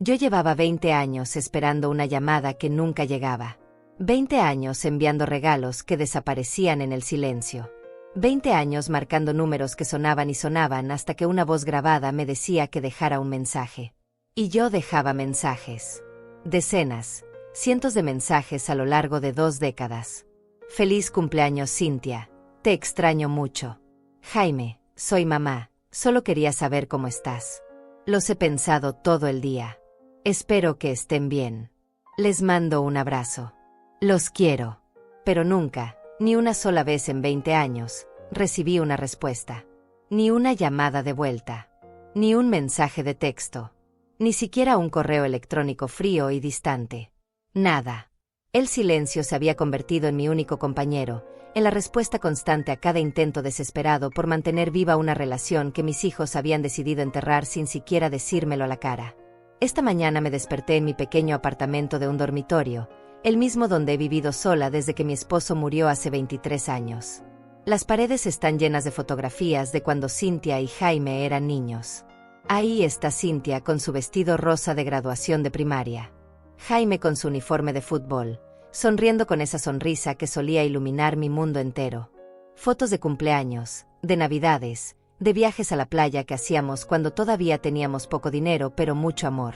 Yo llevaba 20 años esperando una llamada que nunca llegaba. 20 años enviando regalos que desaparecían en el silencio. 20 años marcando números que sonaban y sonaban hasta que una voz grabada me decía que dejara un mensaje. Y yo dejaba mensajes. Decenas, cientos de mensajes a lo largo de 2 décadas. Feliz cumpleaños, Cynthia. Te extraño mucho. Jaime, soy mamá. Solo quería saber cómo estás. Los he pensado todo el día. Espero que estén bien. Les mando un abrazo. Los quiero. Pero nunca, ni una sola vez en 20 años, recibí una respuesta. Ni una llamada de vuelta. Ni un mensaje de texto. Ni siquiera un correo electrónico frío y distante. Nada. El silencio se había convertido en mi único compañero, en la respuesta constante a cada intento desesperado por mantener viva una relación que mis hijos habían decidido enterrar sin siquiera decírmelo a la cara. Esta mañana me desperté en mi pequeño apartamento de un dormitorio, el mismo donde he vivido sola desde que mi esposo murió hace 23 años. Las paredes están llenas de fotografías de cuando Cynthia y Jaime eran niños. Ahí está Cynthia con su vestido rosa de graduación de primaria. Jaime con su uniforme de fútbol, sonriendo con esa sonrisa que solía iluminar mi mundo entero. Fotos de cumpleaños, de navidades, de viajes a la playa que hacíamos cuando todavía teníamos poco dinero pero mucho amor.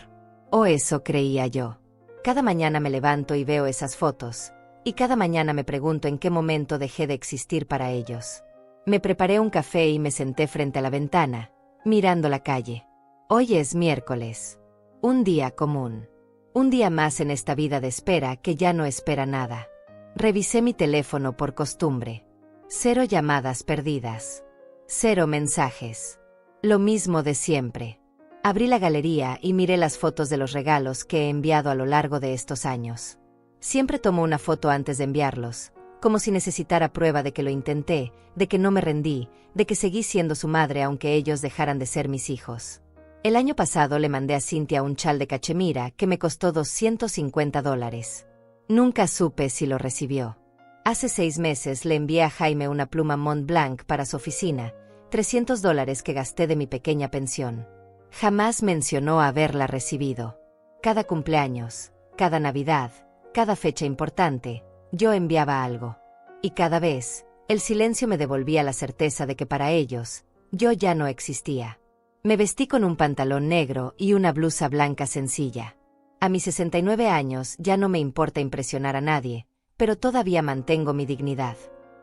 O eso creía yo. Cada mañana me levanto y veo esas fotos, y cada mañana me pregunto en qué momento dejé de existir para ellos. Me preparé un café y me senté frente a la ventana, mirando la calle. Hoy es miércoles. Un día común. Un día más en esta vida de espera que ya no espera nada. Revisé mi teléfono por costumbre. 0 llamadas perdidas. 0 mensajes. Lo mismo de siempre. Abrí la galería y miré las fotos de los regalos que he enviado a lo largo de estos años. Siempre tomo una foto antes de enviarlos, como si necesitara prueba de que lo intenté, de que no me rendí, de que seguí siendo su madre aunque ellos dejaran de ser mis hijos. El año pasado le mandé a Cynthia un chal de cachemira que me costó $250. Nunca supe si lo recibió. Hace 6 meses le envié a Jaime una pluma Montblanc para su oficina, $300 que gasté de mi pequeña pensión. Jamás mencionó haberla recibido. Cada cumpleaños, cada Navidad, cada fecha importante, yo enviaba algo. Y cada vez, el silencio me devolvía la certeza de que para ellos, yo ya no existía. Me vestí con un pantalón negro y una blusa blanca sencilla. A mis 69 años ya no me importa impresionar a nadie, pero todavía mantengo mi dignidad.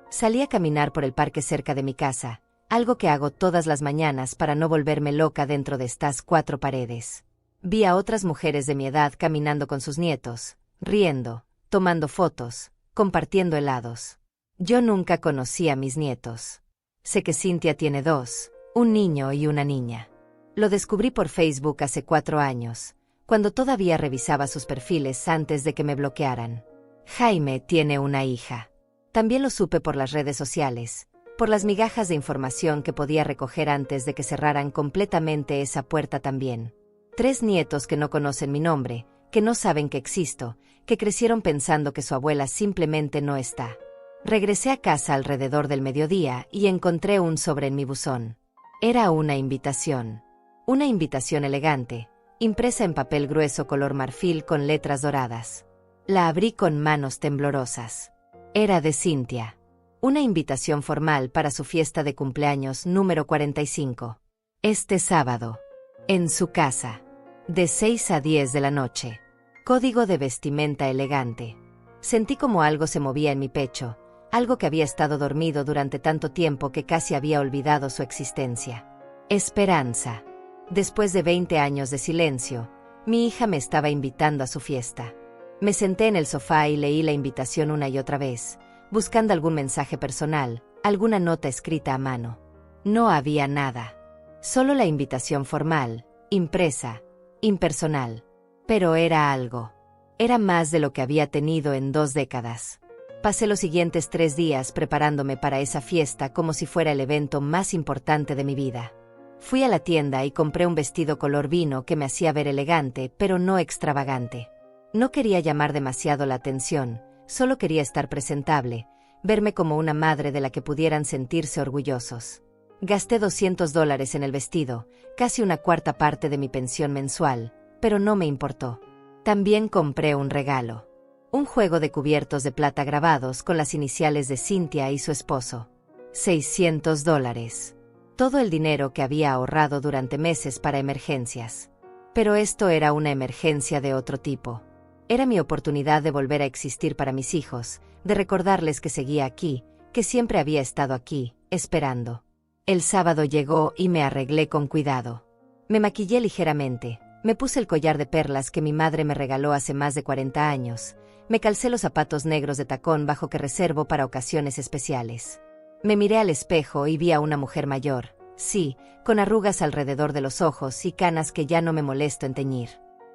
Salí a caminar por el parque cerca de mi casa, algo que hago todas las mañanas para no volverme loca dentro de estas 4 paredes. Vi a otras mujeres de mi edad caminando con sus nietos, riendo, tomando fotos, compartiendo helados. Yo nunca conocí a mis nietos. Sé que Cynthia tiene 2, un niño y una niña. Lo descubrí por Facebook hace 4 años, cuando todavía revisaba sus perfiles antes de que me bloquearan. Jaime tiene una hija. También lo supe por las redes sociales, por las migajas de información que podía recoger antes de que cerraran completamente esa puerta también. 3 nietos que no conocen mi nombre, que no saben que existo, que crecieron pensando que su abuela simplemente no está. Regresé a casa alrededor del mediodía y encontré un sobre en mi buzón. Era una invitación. Una invitación elegante, impresa en papel grueso color marfil con letras doradas. La abrí con manos temblorosas. Era de Cynthia. Una invitación formal para su fiesta de cumpleaños número 45. Este sábado. En su casa. De 6 a 10 de la noche. Código de vestimenta elegante. Sentí como algo se movía en mi pecho, algo que había estado dormido durante tanto tiempo que casi había olvidado su existencia. Esperanza. Después de 20 años de silencio, mi hija me estaba invitando a su fiesta. Me senté en el sofá y leí la invitación una y otra vez, buscando algún mensaje personal, alguna nota escrita a mano. No había nada. Solo la invitación formal, impresa, impersonal. Pero era algo. Era más de lo que había tenido en 2 décadas. Pasé los siguientes 3 días preparándome para esa fiesta como si fuera el evento más importante de mi vida. Fui a la tienda y compré un vestido color vino que me hacía ver elegante, pero no extravagante. No quería llamar demasiado la atención, solo quería estar presentable, verme como una madre de la que pudieran sentirse orgullosos. Gasté $200 en el vestido, casi una 1/4 parte de mi pensión mensual, pero no me importó. También compré un regalo. Un juego de cubiertos de plata grabados con las iniciales de Cynthia y su esposo. $600. Todo el dinero que había ahorrado durante meses para emergencias. Pero esto era una emergencia de otro tipo. Era mi oportunidad de volver a existir para mis hijos, de recordarles que seguía aquí, que siempre había estado aquí, esperando. El sábado llegó y me arreglé con cuidado. Me maquillé ligeramente, me puse el collar de perlas que mi madre me regaló hace más de 40 años, me calcé los zapatos negros de tacón bajo que reservo para ocasiones especiales. Me miré al espejo y vi a una mujer mayor, sí, con arrugas alrededor de los ojos y canas que ya no me molesto en teñir.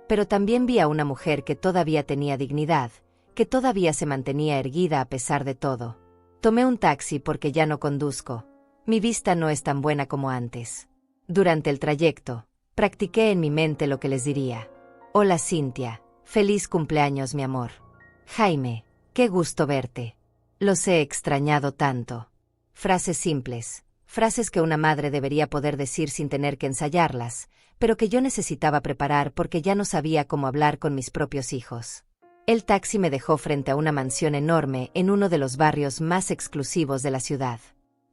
Pero también vi a una mujer que todavía tenía dignidad, que todavía se mantenía erguida a pesar de todo. Tomé un taxi porque ya no conduzco. Mi vista no es tan buena como antes. Durante el trayecto, practiqué en mi mente lo que les diría. Hola Cynthia, feliz cumpleaños mi amor. Jaime, qué gusto verte. Los he extrañado tanto. Frases simples, frases que una madre debería poder decir sin tener que ensayarlas, pero que yo necesitaba preparar porque ya no sabía cómo hablar con mis propios hijos. El taxi me dejó frente a una mansión enorme en uno de los barrios más exclusivos de la ciudad.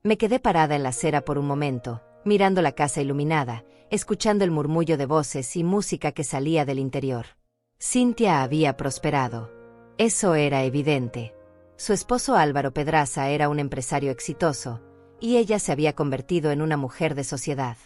Me quedé parada en la acera por un momento, mirando la casa iluminada, escuchando el murmullo de voces y música que salía del interior. Cynthia había prosperado. Eso era evidente. Su esposo Álvaro Pedraza era un empresario exitoso, y ella se había convertido en una mujer de sociedad.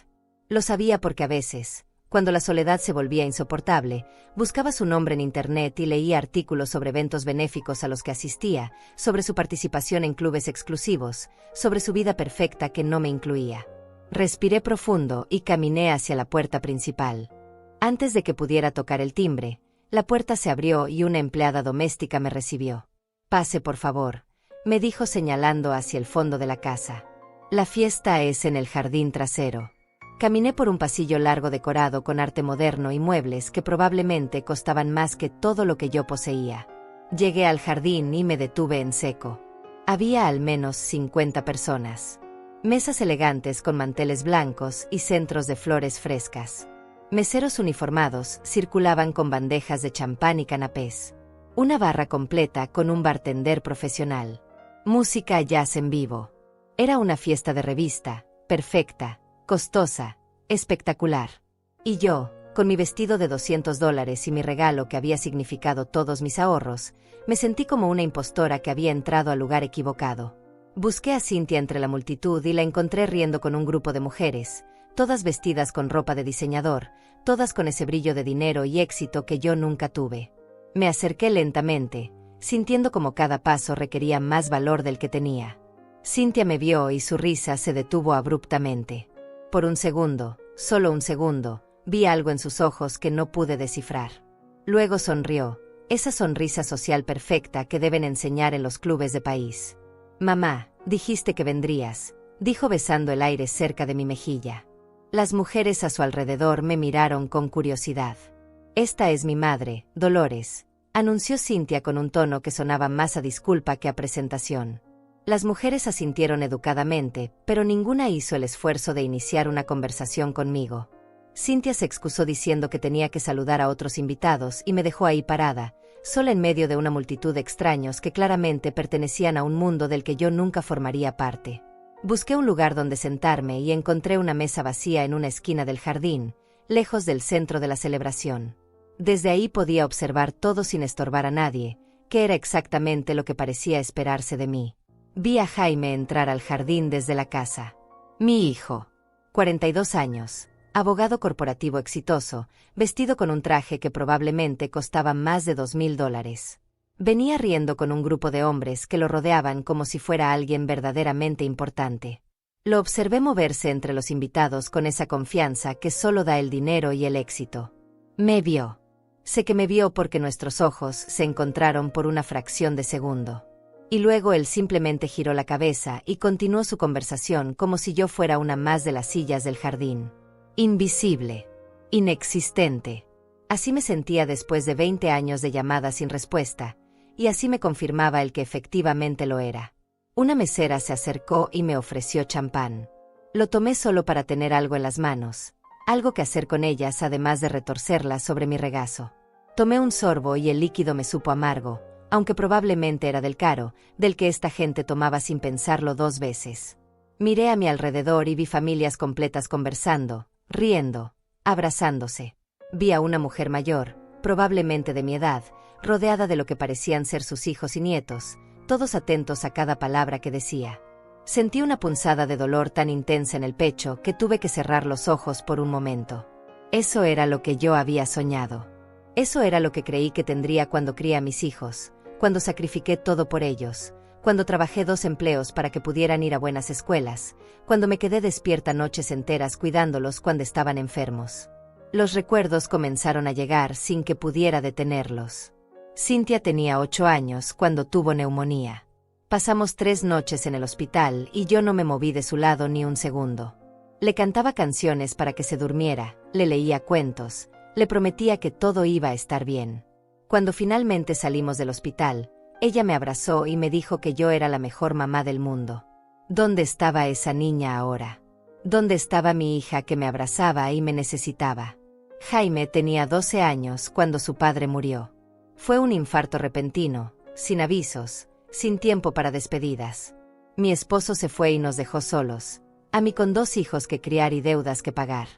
Lo sabía porque a veces, cuando la soledad se volvía insoportable, buscaba su nombre en internet y leía artículos sobre eventos benéficos a los que asistía, sobre su participación en clubes exclusivos, sobre su vida perfecta que no me incluía. Respiré profundo y caminé hacia la puerta principal. Antes de que pudiera tocar el timbre, la puerta se abrió y una empleada doméstica me recibió. Pase por favor, me dijo señalando hacia el fondo de la casa. La fiesta es en el jardín trasero. Caminé por un pasillo largo decorado con arte moderno y muebles que probablemente costaban más que todo lo que yo poseía. Llegué al jardín y me detuve en seco. Había al menos 50 personas. Mesas elegantes con manteles blancos y centros de flores frescas. Meseros uniformados circulaban con bandejas de champán y canapés. Una barra completa con un bartender profesional. Música jazz en vivo. Era una fiesta de revista, perfecta, costosa, espectacular. Y yo, con mi vestido de $200 y mi regalo que había significado todos mis ahorros, me sentí como una impostora que había entrado al lugar equivocado. Busqué a Cynthia entre la multitud y la encontré riendo con un grupo de mujeres, todas vestidas con ropa de diseñador, todas con ese brillo de dinero y éxito que yo nunca tuve. Me acerqué lentamente, sintiendo como cada paso requería más valor del que tenía. Cynthia me vio y su risa se detuvo abruptamente. Por un segundo, solo un segundo, vi algo en sus ojos que no pude descifrar. Luego sonrió, esa sonrisa social perfecta que deben enseñar en los clubes de país. Mamá, dijiste que vendrías, dijo besando el aire cerca de mi mejilla. Las mujeres a su alrededor me miraron con curiosidad. Esta es mi madre, Dolores, anunció Cynthia con un tono que sonaba más a disculpa que a presentación. Las mujeres asintieron educadamente, pero ninguna hizo el esfuerzo de iniciar una conversación conmigo. Cynthia se excusó diciendo que tenía que saludar a otros invitados y me dejó ahí parada, sola en medio de una multitud de extraños que claramente pertenecían a un mundo del que yo nunca formaría parte. Busqué un lugar donde sentarme y encontré una mesa vacía en una esquina del jardín, lejos del centro de la celebración. Desde ahí podía observar todo sin estorbar a nadie, que era exactamente lo que parecía esperarse de mí. Vi a Jaime entrar al jardín desde la casa. Mi hijo, 42 años, abogado corporativo exitoso, vestido con un traje que probablemente costaba más de $2,000. Venía riendo con un grupo de hombres que lo rodeaban como si fuera alguien verdaderamente importante. Lo observé moverse entre los invitados con esa confianza que solo da el dinero y el éxito. Me vio. Sé que me vio porque nuestros ojos se encontraron por una fracción de segundo. Y luego él simplemente giró la cabeza y continuó su conversación como si yo fuera una más de las sillas del jardín. Invisible. Inexistente. Así me sentía después de 20 años de llamadas sin respuesta, y así me confirmaba el que efectivamente lo era. Una mesera se acercó y me ofreció champán. Lo tomé solo para tener algo en las manos. algo que hacer con ellas además de retorcerlas sobre mi regazo. Tomé un sorbo y el líquido me supo amargo, aunque probablemente era del caro, del que esta gente tomaba sin pensarlo 2 veces. Miré a mi alrededor y vi familias completas conversando, riendo, abrazándose. Vi a una mujer mayor, probablemente de mi edad, rodeada de lo que parecían ser sus hijos y nietos, todos atentos a cada palabra que decía. Sentí una punzada de dolor tan intensa en el pecho que tuve que cerrar los ojos por un momento. Eso era lo que yo había soñado. Eso era lo que creí que tendría cuando crié a mis hijos, cuando sacrifiqué todo por ellos, cuando trabajé 2 empleos para que pudieran ir a buenas escuelas, cuando me quedé despierta noches enteras cuidándolos cuando estaban enfermos. Los recuerdos comenzaron a llegar sin que pudiera detenerlos. Cynthia tenía 8 años cuando tuvo neumonía. Pasamos 3 noches en el hospital y yo no me moví de su lado ni un segundo. Le cantaba canciones para que se durmiera, le leía cuentos, le prometía que todo iba a estar bien. Cuando finalmente salimos del hospital, ella me abrazó y me dijo que yo era la mejor mamá del mundo. ¿Dónde estaba esa niña ahora? ¿Dónde estaba mi hija que me abrazaba y me necesitaba? Jaime tenía 12 años cuando su padre murió. Fue un infarto repentino, sin avisos, sin tiempo para despedidas. Mi esposo se fue y nos dejó solos, a mí con 2 hijos que criar y deudas que pagar.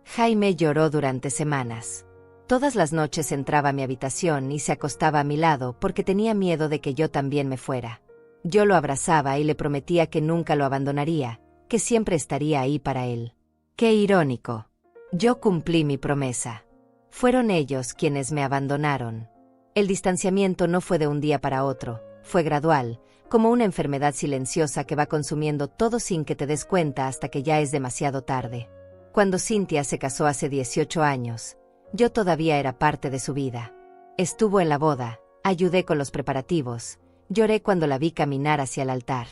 Jaime lloró durante semanas. Todas las noches entraba a mi habitación y se acostaba a mi lado porque tenía miedo de que yo también me fuera. Yo lo abrazaba y le prometía que nunca lo abandonaría, que siempre estaría ahí para él. ¡Qué irónico! Yo cumplí mi promesa. Fueron ellos quienes me abandonaron. El distanciamiento no fue de un día para otro, fue gradual, como una enfermedad silenciosa que va consumiendo todo sin que te des cuenta hasta que ya es demasiado tarde. Cuando Cynthia se casó hace 18 años, yo todavía era parte de su vida. Estuvo en la boda, ayudé con los preparativos, lloré cuando la vi caminar hacia el altar.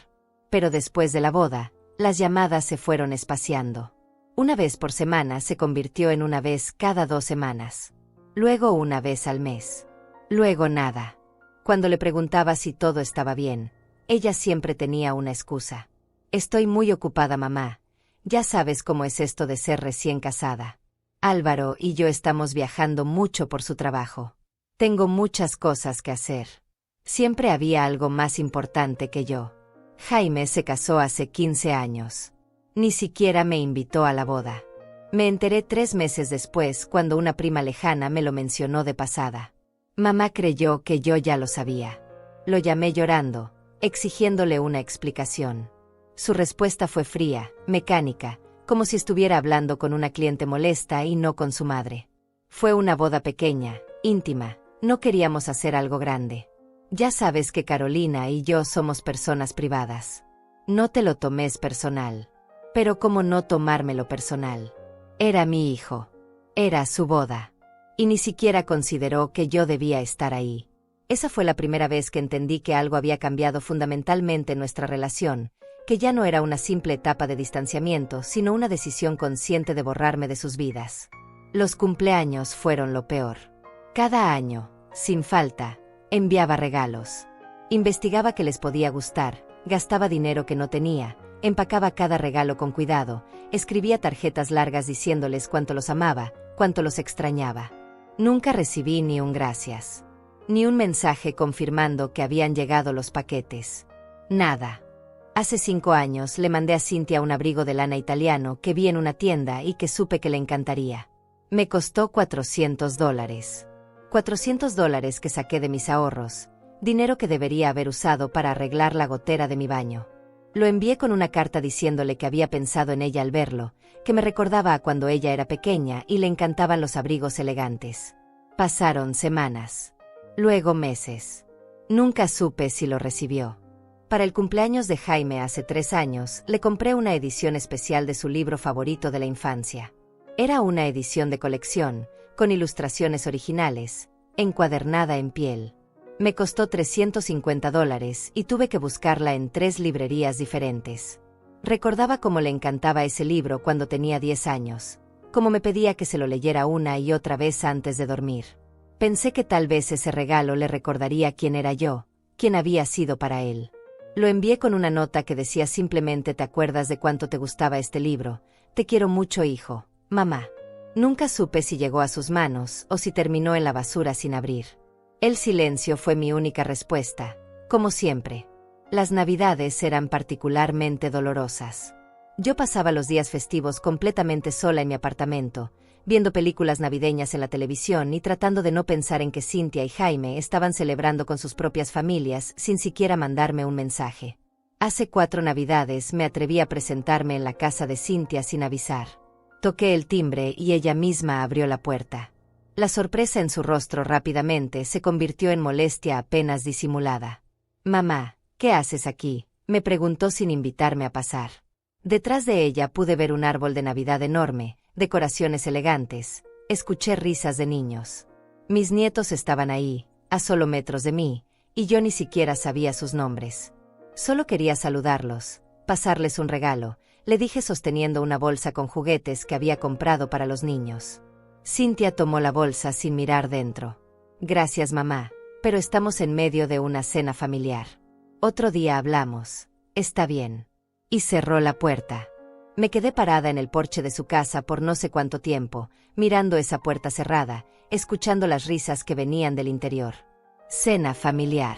Pero después de la boda, las llamadas se fueron espaciando. Una vez por semana se convirtió en una vez cada 2 semanas. Luego una vez al mes. Luego nada. Cuando le preguntaba si todo estaba bien, ella siempre tenía una excusa. Estoy muy ocupada, mamá. Ya sabes cómo es esto de ser recién casada. Álvaro y yo estamos viajando mucho por su trabajo. Tengo muchas cosas que hacer. Siempre había algo más importante que yo. Jaime se casó hace 15 años. Ni siquiera me invitó a la boda. Me enteré 3 meses después cuando una prima lejana me lo mencionó de pasada. Mamá creyó que yo ya lo sabía. Lo llamé llorando, exigiéndole una explicación. Su respuesta fue fría, mecánica, como si estuviera hablando con una cliente molesta y no con su madre. Fue una boda pequeña, íntima, no queríamos hacer algo grande. Ya sabes que Carolina y yo somos personas privadas. No te lo tomes personal. Pero ¿cómo no tomármelo personal? Era mi hijo. Era su boda. Y ni siquiera consideró que yo debía estar ahí. Esa fue la primera vez que entendí que algo había cambiado fundamentalmente en nuestra relación, que ya no era una simple etapa de distanciamiento, sino una decisión consciente de borrarme de sus vidas. Los cumpleaños fueron lo peor. Cada año, sin falta, enviaba regalos. Investigaba qué les podía gustar, gastaba dinero que no tenía, empacaba cada regalo con cuidado, escribía tarjetas largas diciéndoles cuánto los amaba, cuánto los extrañaba. Nunca recibí ni un gracias. Ni un mensaje confirmando que habían llegado los paquetes. Nada. Hace 5 años le mandé a Cynthia un abrigo de lana italiano que vi en una tienda y que supe que le encantaría. Me costó $400. $400 que saqué de mis ahorros, dinero que debería haber usado para arreglar la gotera de mi baño. Lo envié con una carta diciéndole que había pensado en ella al verlo, que me recordaba a cuando ella era pequeña y le encantaban los abrigos elegantes. Pasaron semanas. Luego meses. Nunca supe si lo recibió. Para el cumpleaños de Jaime hace 3 años, le compré una edición especial de su libro favorito de la infancia. Era una edición de colección, con ilustraciones originales, encuadernada en piel. Me costó $350 y tuve que buscarla en 3 librerías diferentes. Recordaba cómo le encantaba ese libro cuando tenía 10 años, cómo me pedía que se lo leyera una y otra vez antes de dormir. Pensé que tal vez ese regalo le recordaría quién era yo, quién había sido para él. Lo envié con una nota que decía simplemente: ¿te acuerdas de cuánto te gustaba este libro? Te quiero mucho, hijo, mamá. Nunca supe si llegó a sus manos o si terminó en la basura sin abrir. El silencio fue mi única respuesta, como siempre. Las Navidades eran particularmente dolorosas. Yo pasaba los días festivos completamente sola en mi apartamento, viendo películas navideñas en la televisión y tratando de no pensar en que Cynthia y Jaime estaban celebrando con sus propias familias sin siquiera mandarme un mensaje. Hace 4 Navidades me atreví a presentarme en la casa de Cynthia sin avisar. Toqué el timbre y ella misma abrió la puerta. La sorpresa en su rostro rápidamente se convirtió en molestia apenas disimulada. «Mamá, ¿qué haces aquí?», me preguntó sin invitarme a pasar. Detrás de ella pude ver un árbol de Navidad enorme, decoraciones elegantes, escuché risas de niños. Mis nietos estaban ahí, a solo metros de mí, y yo ni siquiera sabía sus nombres. Solo quería saludarlos, pasarles un regalo, le dije sosteniendo una bolsa con juguetes que había comprado para los niños. Cynthia tomó la bolsa sin mirar dentro. «Gracias, mamá, pero estamos en medio de una cena familiar. Otro día hablamos. Está bien». Y cerró la puerta. Me quedé parada en el porche de su casa por no sé cuánto tiempo, mirando esa puerta cerrada, escuchando las risas que venían del interior. Cena familiar.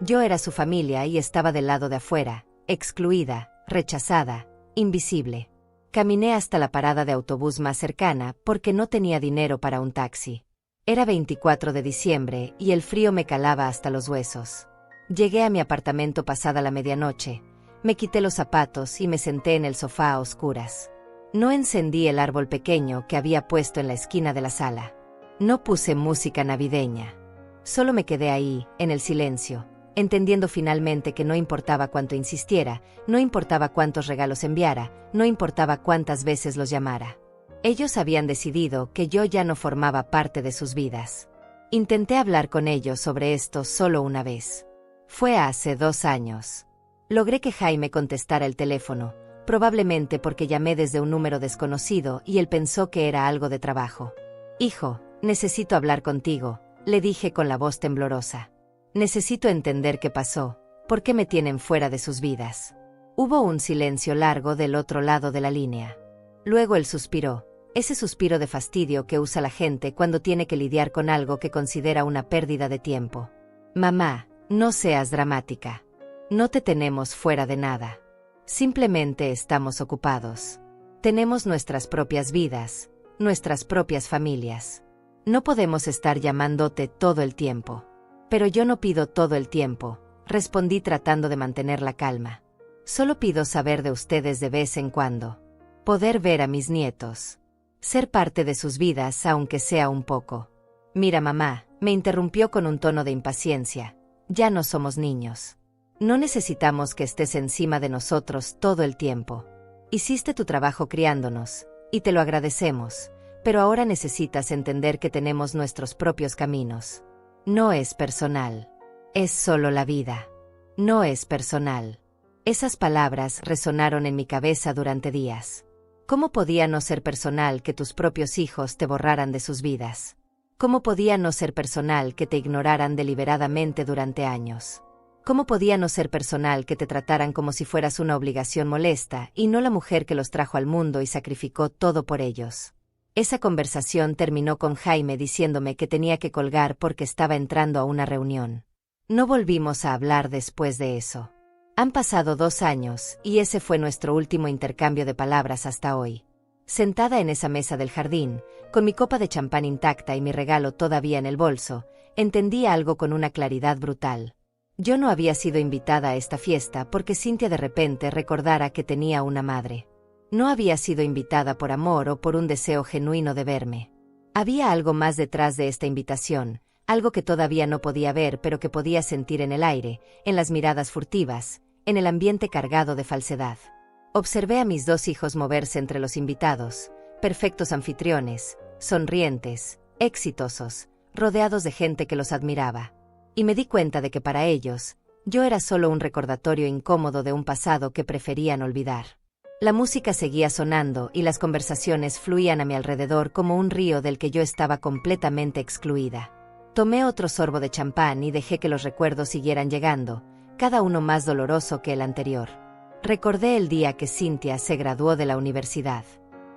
Yo era su familia y estaba del lado de afuera, excluida, rechazada, invisible. Caminé hasta la parada de autobús más cercana porque no tenía dinero para un taxi. Era 24 de diciembre y el frío me calaba hasta los huesos. Llegué a mi apartamento pasada la medianoche. Me quité los zapatos y me senté en el sofá a oscuras. No encendí el árbol pequeño que había puesto en la esquina de la sala. No puse música navideña. Solo me quedé ahí, en el silencio, entendiendo finalmente que no importaba cuánto insistiera, no importaba cuántos regalos enviara, no importaba cuántas veces los llamara. Ellos habían decidido que yo ya no formaba parte de sus vidas. Intenté hablar con ellos sobre esto solo una vez. Fue hace 2 años. Logré que Jaime contestara el teléfono, probablemente porque llamé desde un número desconocido y él pensó que era algo de trabajo. «Hijo, necesito hablar contigo», le dije con la voz temblorosa. «Necesito entender qué pasó, por qué me tienen fuera de sus vidas». Hubo un silencio largo del otro lado de la línea. Luego él suspiró, ese suspiro de fastidio que usa la gente cuando tiene que lidiar con algo que considera una pérdida de tiempo. «Mamá, no seas dramática. No te tenemos fuera de nada. Simplemente estamos ocupados. Tenemos nuestras propias vidas, nuestras propias familias. No podemos estar llamándote todo el tiempo». «Pero yo no pido todo el tiempo», respondí tratando de mantener la calma. «Solo pido saber de ustedes de vez en cuando. Poder ver a mis nietos. Ser parte de sus vidas aunque sea un poco». «Mira, mamá», me interrumpió con un tono de impaciencia. «Ya no somos niños. No necesitamos que estés encima de nosotros todo el tiempo. Hiciste tu trabajo criándonos, y te lo agradecemos, pero ahora necesitas entender que tenemos nuestros propios caminos. No es personal. Es solo la vida. No es personal». Esas palabras resonaron en mi cabeza durante días. ¿Cómo podía no ser personal que tus propios hijos te borraran de sus vidas? ¿Cómo podía no ser personal que te ignoraran deliberadamente durante años? ¿Cómo podía no ser personal que te trataran como si fueras una obligación molesta y no la mujer que los trajo al mundo y sacrificó todo por ellos? Esa conversación terminó con Jaime diciéndome que tenía que colgar porque estaba entrando a una reunión. No volvimos a hablar después de eso. Han pasado 2 años y ese fue nuestro último intercambio de palabras hasta hoy. Sentada en esa mesa del jardín, con mi copa de champán intacta y mi regalo todavía en el bolso, entendí algo con una claridad brutal. Yo no había sido invitada a esta fiesta porque Cynthia de repente recordara que tenía una madre. No había sido invitada por amor o por un deseo genuino de verme. Había algo más detrás de esta invitación, algo que todavía no podía ver pero que podía sentir en el aire, en las miradas furtivas, en el ambiente cargado de falsedad. Observé a mis 2 hijos moverse entre los invitados, perfectos anfitriones, sonrientes, exitosos, rodeados de gente que los admiraba. Y me di cuenta de que para ellos, yo era solo un recordatorio incómodo de un pasado que preferían olvidar. La música seguía sonando y las conversaciones fluían a mi alrededor como un río del que yo estaba completamente excluida. Tomé otro sorbo de champán y dejé que los recuerdos siguieran llegando, cada uno más doloroso que el anterior. Recordé el día que Cynthia se graduó de la universidad.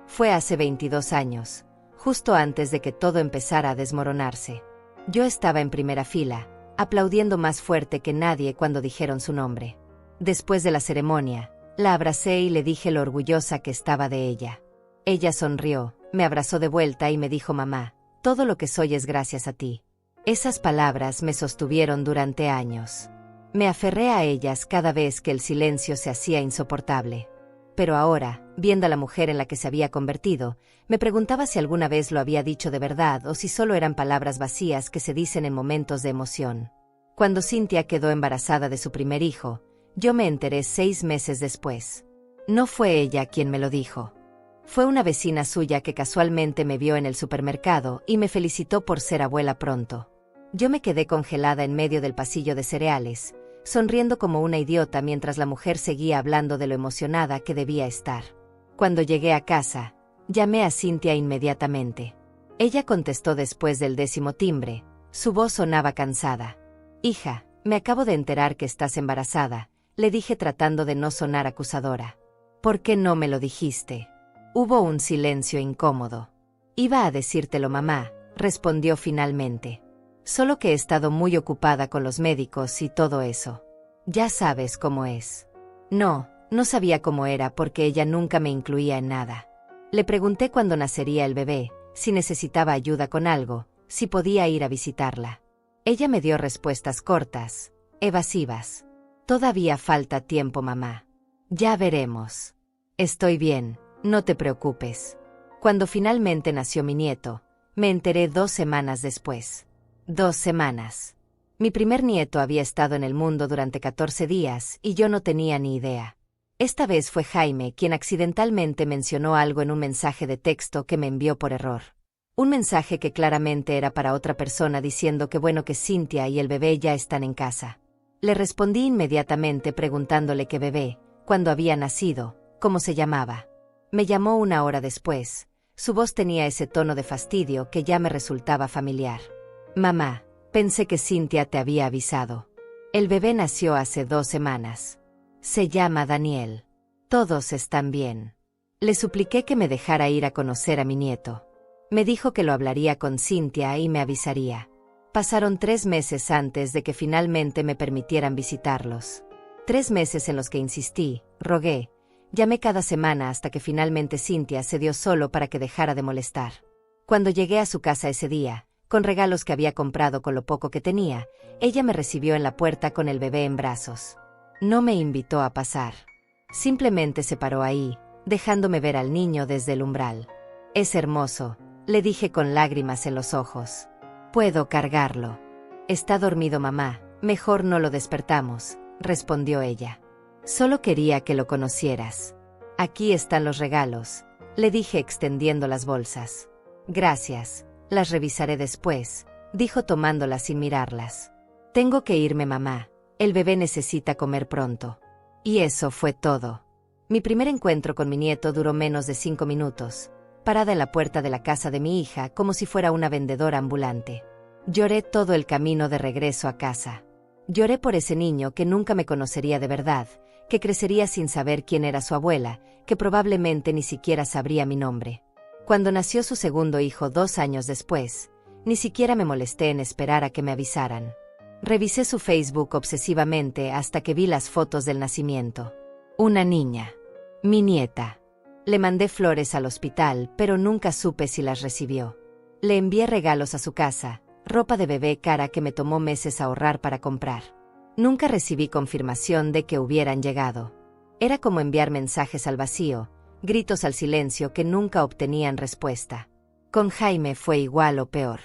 Fue hace 22 años, justo antes de que todo empezara a desmoronarse. Yo estaba en primera fila, aplaudiendo más fuerte que nadie cuando dijeron su nombre. Después de la ceremonia, la abracé y le dije lo orgullosa que estaba de ella. Ella sonrió, me abrazó de vuelta y me dijo: mamá, todo lo que soy es gracias a ti. Esas palabras me sostuvieron durante años. Me aferré a ellas cada vez que el silencio se hacía insoportable. Pero ahora, viendo a la mujer en la que se había convertido, me preguntaba si alguna vez lo había dicho de verdad o si solo eran palabras vacías que se dicen en momentos de emoción. Cuando Cynthia quedó embarazada de su primer hijo, yo me enteré 6 meses después. No fue ella quien me lo dijo. Fue una vecina suya que casualmente me vio en el supermercado y me felicitó por ser abuela pronto. Yo me quedé congelada en medio del pasillo de cereales, sonriendo como una idiota mientras la mujer seguía hablando de lo emocionada que debía estar. Cuando llegué a casa, llamé a Cynthia inmediatamente. Ella contestó después del 10º timbre. Su voz sonaba cansada. Hija, me acabo de enterar que estás embarazada, le dije tratando de no sonar acusadora. ¿Por qué no me lo dijiste? Hubo un silencio incómodo. Iba a decírtelo, mamá, respondió finalmente. Solo que he estado muy ocupada con los médicos y todo eso. Ya sabes cómo es. No sabía cómo era porque ella nunca me incluía en nada. Le pregunté cuándo nacería el bebé, si necesitaba ayuda con algo, si podía ir a visitarla. Ella me dio respuestas cortas, evasivas. Todavía falta tiempo, mamá. Ya veremos. Estoy bien, no te preocupes. Cuando finalmente nació mi nieto, me enteré 2 semanas después. 2 semanas. Mi primer nieto había estado en el mundo durante 14 días y yo no tenía ni idea. Esta vez fue Jaime quien accidentalmente mencionó algo en un mensaje de texto que me envió por error. Un mensaje que claramente era para otra persona diciendo que bueno que Cynthia y el bebé ya están en casa. Le respondí inmediatamente preguntándole qué bebé, cuándo había nacido, cómo se llamaba. Me llamó 1 hora después. Su voz tenía ese tono de fastidio que ya me resultaba familiar. Mamá, pensé que Cynthia te había avisado. El bebé nació hace 2 semanas. Se llama Daniel. Todos están bien. Le supliqué que me dejara ir a conocer a mi nieto. Me dijo que lo hablaría con Cynthia y me avisaría. Pasaron 3 meses antes de que finalmente me permitieran visitarlos. 3 meses en los que insistí, rogué, llamé cada semana hasta que finalmente Cynthia cedió solo para que dejara de molestar. Cuando llegué a su casa ese día, con regalos que había comprado con lo poco que tenía, ella me recibió en la puerta con el bebé en brazos. No me invitó a pasar. Simplemente se paró ahí, dejándome ver al niño desde el umbral. Es hermoso, le dije con lágrimas en los ojos. Puedo cargarlo. Está dormido, mamá, mejor no lo despertamos, respondió ella. Solo quería que lo conocieras. Aquí están los regalos, le dije extendiendo las bolsas. Gracias, las revisaré después, dijo tomándolas sin mirarlas. Tengo que irme, mamá, el bebé necesita comer pronto. Y eso fue todo. Mi primer encuentro con mi nieto duró menos de 5 minutos, parada en la puerta de la casa de mi hija como si fuera una vendedora ambulante. Lloré todo el camino de regreso a casa. Lloré por ese niño que nunca me conocería de verdad, que crecería sin saber quién era su abuela, que probablemente ni siquiera sabría mi nombre. Cuando nació su segundo hijo 2 años después, ni siquiera me molesté en esperar a que me avisaran. Revisé su Facebook obsesivamente hasta que vi las fotos del nacimiento. Una niña. Mi nieta. Le mandé flores al hospital, pero nunca supe si las recibió. Le envié regalos a su casa, ropa de bebé cara que me tomó meses ahorrar para comprar. Nunca recibí confirmación de que hubieran llegado. Era como enviar mensajes al vacío, gritos al silencio que nunca obtenían respuesta. Con Jaime fue igual o peor.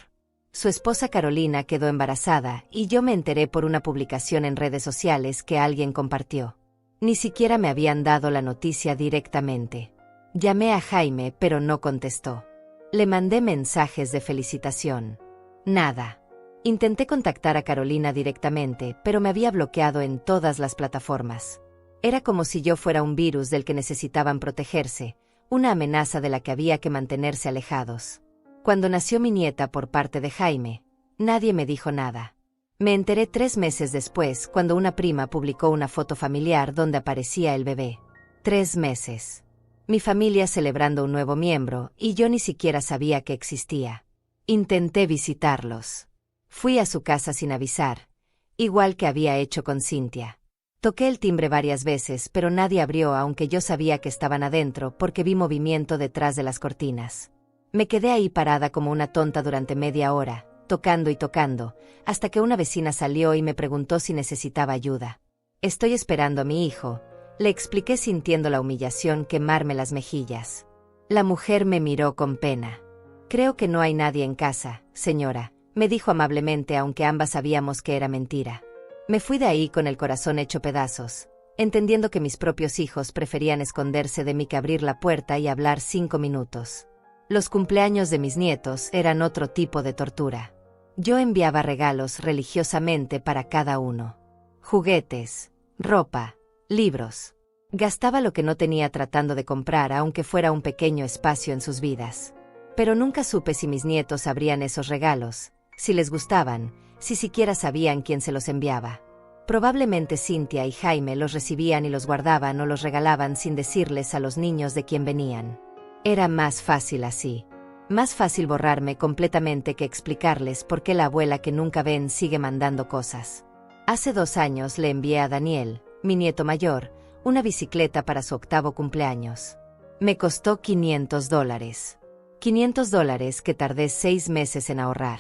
Su esposa Carolina quedó embarazada y yo me enteré por una publicación en redes sociales que alguien compartió. Ni siquiera me habían dado la noticia directamente. Llamé a Jaime pero no contestó. Le mandé mensajes de felicitación. Nada. Intenté contactar a Carolina directamente, pero me había bloqueado en todas las plataformas. Era como si yo fuera un virus del que necesitaban protegerse, una amenaza de la que había que mantenerse alejados. Cuando nació mi nieta por parte de Jaime, nadie me dijo nada. Me enteré 3 meses después cuando una prima publicó una foto familiar donde aparecía el bebé. 3 meses. Mi familia celebrando un nuevo miembro, y yo ni siquiera sabía que existía. Intenté visitarlos. Fui a su casa sin avisar, igual que había hecho con Cynthia. Toqué el timbre varias veces, pero nadie abrió, aunque yo sabía que estaban adentro porque vi movimiento detrás de las cortinas. Me quedé ahí parada como una tonta durante media hora, tocando y tocando, hasta que una vecina salió y me preguntó si necesitaba ayuda. Estoy esperando a mi hijo, le expliqué sintiendo la humillación quemarme las mejillas. La mujer me miró con pena. Creo que no hay nadie en casa, señora, me dijo amablemente, aunque ambas sabíamos que era mentira. Me fui de ahí con el corazón hecho pedazos, entendiendo que mis propios hijos preferían esconderse de mí que abrir la puerta y hablar 5 minutos. Los cumpleaños de mis nietos eran otro tipo de tortura. Yo enviaba regalos religiosamente para cada uno. Juguetes, ropa, libros. Gastaba lo que no tenía tratando de comprar, aunque fuera un pequeño espacio en sus vidas. Pero nunca supe si mis nietos abrían esos regalos, si les gustaban, si siquiera sabían quién se los enviaba. Probablemente Cynthia y Jaime los recibían y los guardaban o los regalaban sin decirles a los niños de quién venían. Era más fácil así. Más fácil borrarme completamente que explicarles por qué la abuela que nunca ven sigue mandando cosas. Hace 2 años le envié a Daniel, mi nieto mayor, una bicicleta para su 8º cumpleaños. Me costó $500. $500 que tardé 6 meses en ahorrar.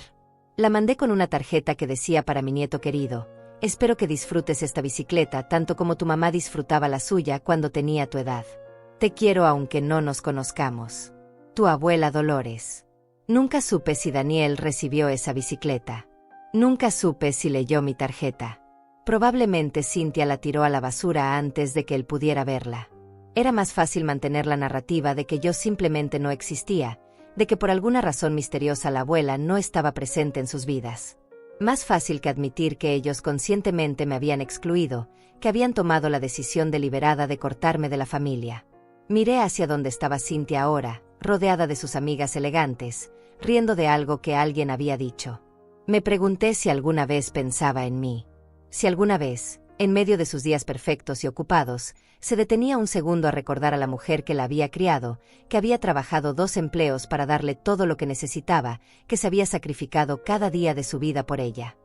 La mandé con una tarjeta que decía: para mi nieto querido, espero que disfrutes esta bicicleta tanto como tu mamá disfrutaba la suya cuando tenía tu edad. Te quiero aunque no nos conozcamos. Tu abuela Dolores. Nunca supe si Daniel recibió esa bicicleta. Nunca supe si leyó mi tarjeta. Probablemente Cynthia la tiró a la basura antes de que él pudiera verla. Era más fácil mantener la narrativa de que yo simplemente no existía, de que por alguna razón misteriosa la abuela no estaba presente en sus vidas. Más fácil que admitir que ellos conscientemente me habían excluido, que habían tomado la decisión deliberada de cortarme de la familia. Miré hacia donde estaba Cynthia ahora, rodeada de sus amigas elegantes, riendo de algo que alguien había dicho. Me pregunté si alguna vez pensaba en mí. Si alguna vez, en medio de sus días perfectos y ocupados, se detenía un segundo a recordar a la mujer que la había criado, que había trabajado 2 empleos para darle todo lo que necesitaba, que se había sacrificado cada día de su vida por ella.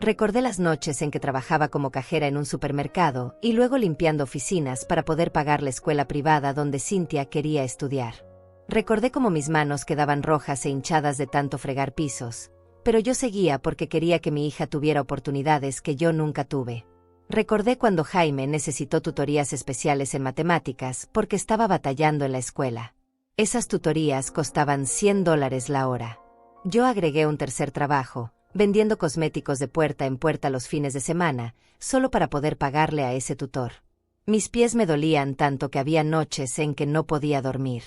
Recordé las noches en que trabajaba como cajera en un supermercado y luego limpiando oficinas para poder pagar la escuela privada donde Cynthia quería estudiar. Recordé cómo mis manos quedaban rojas e hinchadas de tanto fregar pisos, pero yo seguía porque quería que mi hija tuviera oportunidades que yo nunca tuve. Recordé cuando Jaime necesitó tutorías especiales en matemáticas porque estaba batallando en la escuela. Esas tutorías costaban $100 la hora. Yo agregué un tercer trabajo, vendiendo cosméticos de puerta en puerta los fines de semana, solo para poder pagarle a ese tutor. Mis pies me dolían tanto que había noches en que no podía dormir.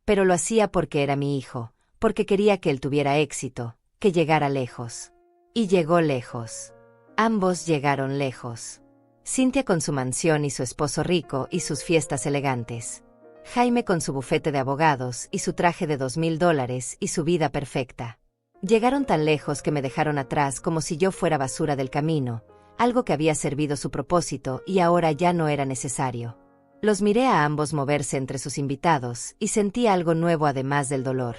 Pero lo hacía porque era mi hijo, porque quería que él tuviera éxito, que llegara lejos. Y llegó lejos. Ambos llegaron lejos. Cynthia con su mansión y su esposo rico y sus fiestas elegantes. Jaime con su bufete de abogados y su traje de $2,000 y su vida perfecta. Llegaron tan lejos que me dejaron atrás como si yo fuera basura del camino, algo que había servido su propósito y ahora ya no era necesario. Los miré a ambos moverse entre sus invitados y sentí algo nuevo además del dolor.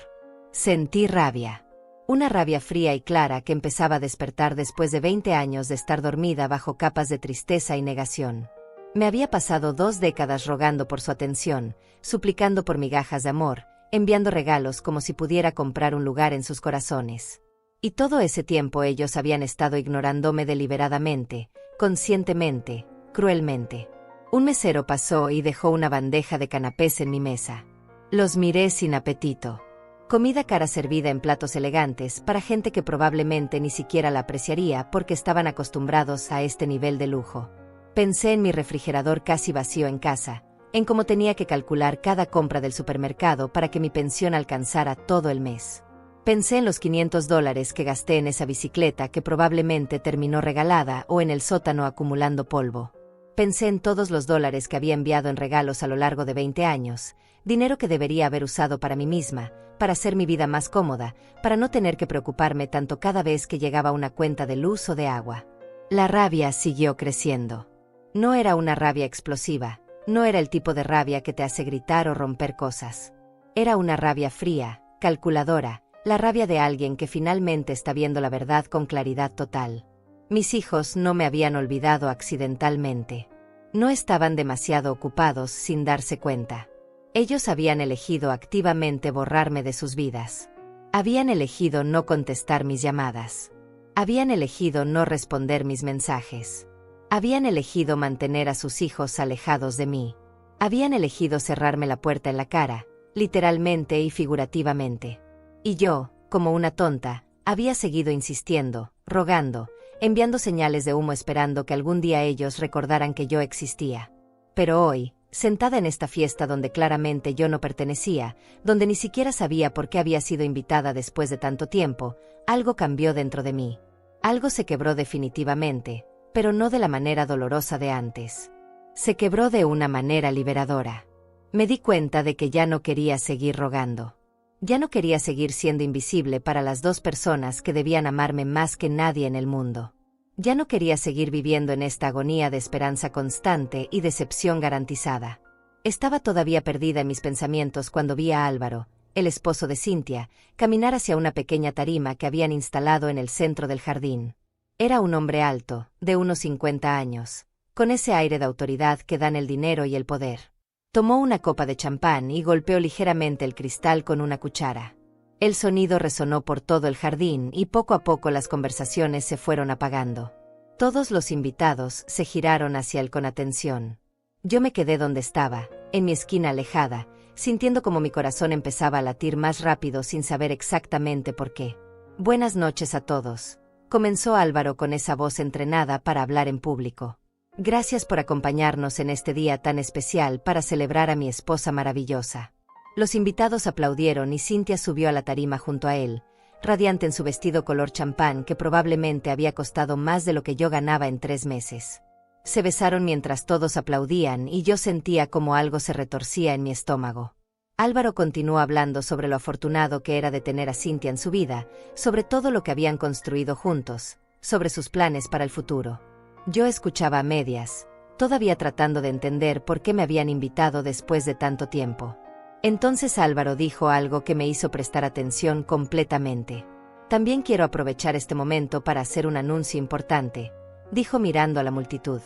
Sentí rabia. Una rabia fría y clara que empezaba a despertar después de 20 años de estar dormida bajo capas de tristeza y negación. Me había pasado 2 décadas rogando por su atención, suplicando por migajas de amor, enviando regalos como si pudiera comprar un lugar en sus corazones. Y todo ese tiempo ellos habían estado ignorándome deliberadamente, conscientemente, cruelmente. Un mesero pasó y dejó una bandeja de canapés en mi mesa. Los miré sin apetito. Comida cara servida en platos elegantes para gente que probablemente ni siquiera la apreciaría porque estaban acostumbrados a este nivel de lujo. Pensé en mi refrigerador casi vacío en casa, en cómo tenía que calcular cada compra del supermercado para que mi pensión alcanzara todo el mes. Pensé en los $500 que gasté en esa bicicleta que probablemente terminó regalada o en el sótano acumulando polvo. Pensé en todos los dólares que había enviado en regalos a lo largo de 20 años, dinero que debería haber usado para mí misma, para hacer mi vida más cómoda, para no tener que preocuparme tanto cada vez que llegaba una cuenta de luz o de agua. La rabia siguió creciendo. No era una rabia explosiva, No era el tipo de rabia que te hace gritar o romper cosas. Era una rabia fría, calculadora, la rabia de alguien que finalmente está viendo la verdad con claridad total. Mis hijos no me habían olvidado accidentalmente. No estaban demasiado ocupados sin darse cuenta. Ellos habían elegido activamente borrarme de sus vidas. Habían elegido no contestar mis llamadas. Habían elegido no responder mis mensajes. Habían elegido mantener a sus hijos alejados de mí. Habían elegido cerrarme la puerta en la cara, literalmente y figurativamente. Y yo, como una tonta, había seguido insistiendo, rogando, enviando señales de humo esperando que algún día ellos recordaran que yo existía. Pero hoy, sentada en esta fiesta donde claramente yo no pertenecía, donde ni siquiera sabía por qué había sido invitada después de tanto tiempo, algo cambió dentro de mí. Algo se quebró definitivamente, pero no de la manera dolorosa de antes. Se quebró de una manera liberadora. Me di cuenta de que ya no quería seguir rogando. Ya no quería seguir siendo invisible para las dos personas que debían amarme más que nadie en el mundo. Ya no quería seguir viviendo en esta agonía de esperanza constante y decepción garantizada. Estaba todavía perdida en mis pensamientos cuando vi a Álvaro, el esposo de Cynthia, caminar hacia una pequeña tarima que habían instalado en el centro del jardín. Era un hombre alto, de unos 50 años, con ese aire de autoridad que dan el dinero y el poder. Tomó una copa de champán y golpeó ligeramente el cristal con una cuchara. El sonido resonó por todo el jardín y poco a poco las conversaciones se fueron apagando. Todos los invitados se giraron hacia él con atención. Yo me quedé donde estaba, en mi esquina alejada, sintiendo como mi corazón empezaba a latir más rápido sin saber exactamente por qué. Buenas noches a todos, comenzó Álvaro con esa voz entrenada para hablar en público. Gracias por acompañarnos en este día tan especial para celebrar a mi esposa maravillosa. Los invitados aplaudieron y Cynthia subió a la tarima junto a él, radiante en su vestido color champán que probablemente había costado más de lo que yo ganaba en 3 meses. Se besaron mientras todos aplaudían y yo sentía como algo se retorcía en mi estómago. Álvaro continuó hablando sobre lo afortunado que era de tener a Cynthia en su vida, sobre todo lo que habían construido juntos, sobre sus planes para el futuro. Yo escuchaba a medias, todavía tratando de entender por qué me habían invitado después de tanto tiempo. Entonces Álvaro dijo algo que me hizo prestar atención completamente. También quiero aprovechar este momento para hacer un anuncio importante, dijo mirando a la multitud.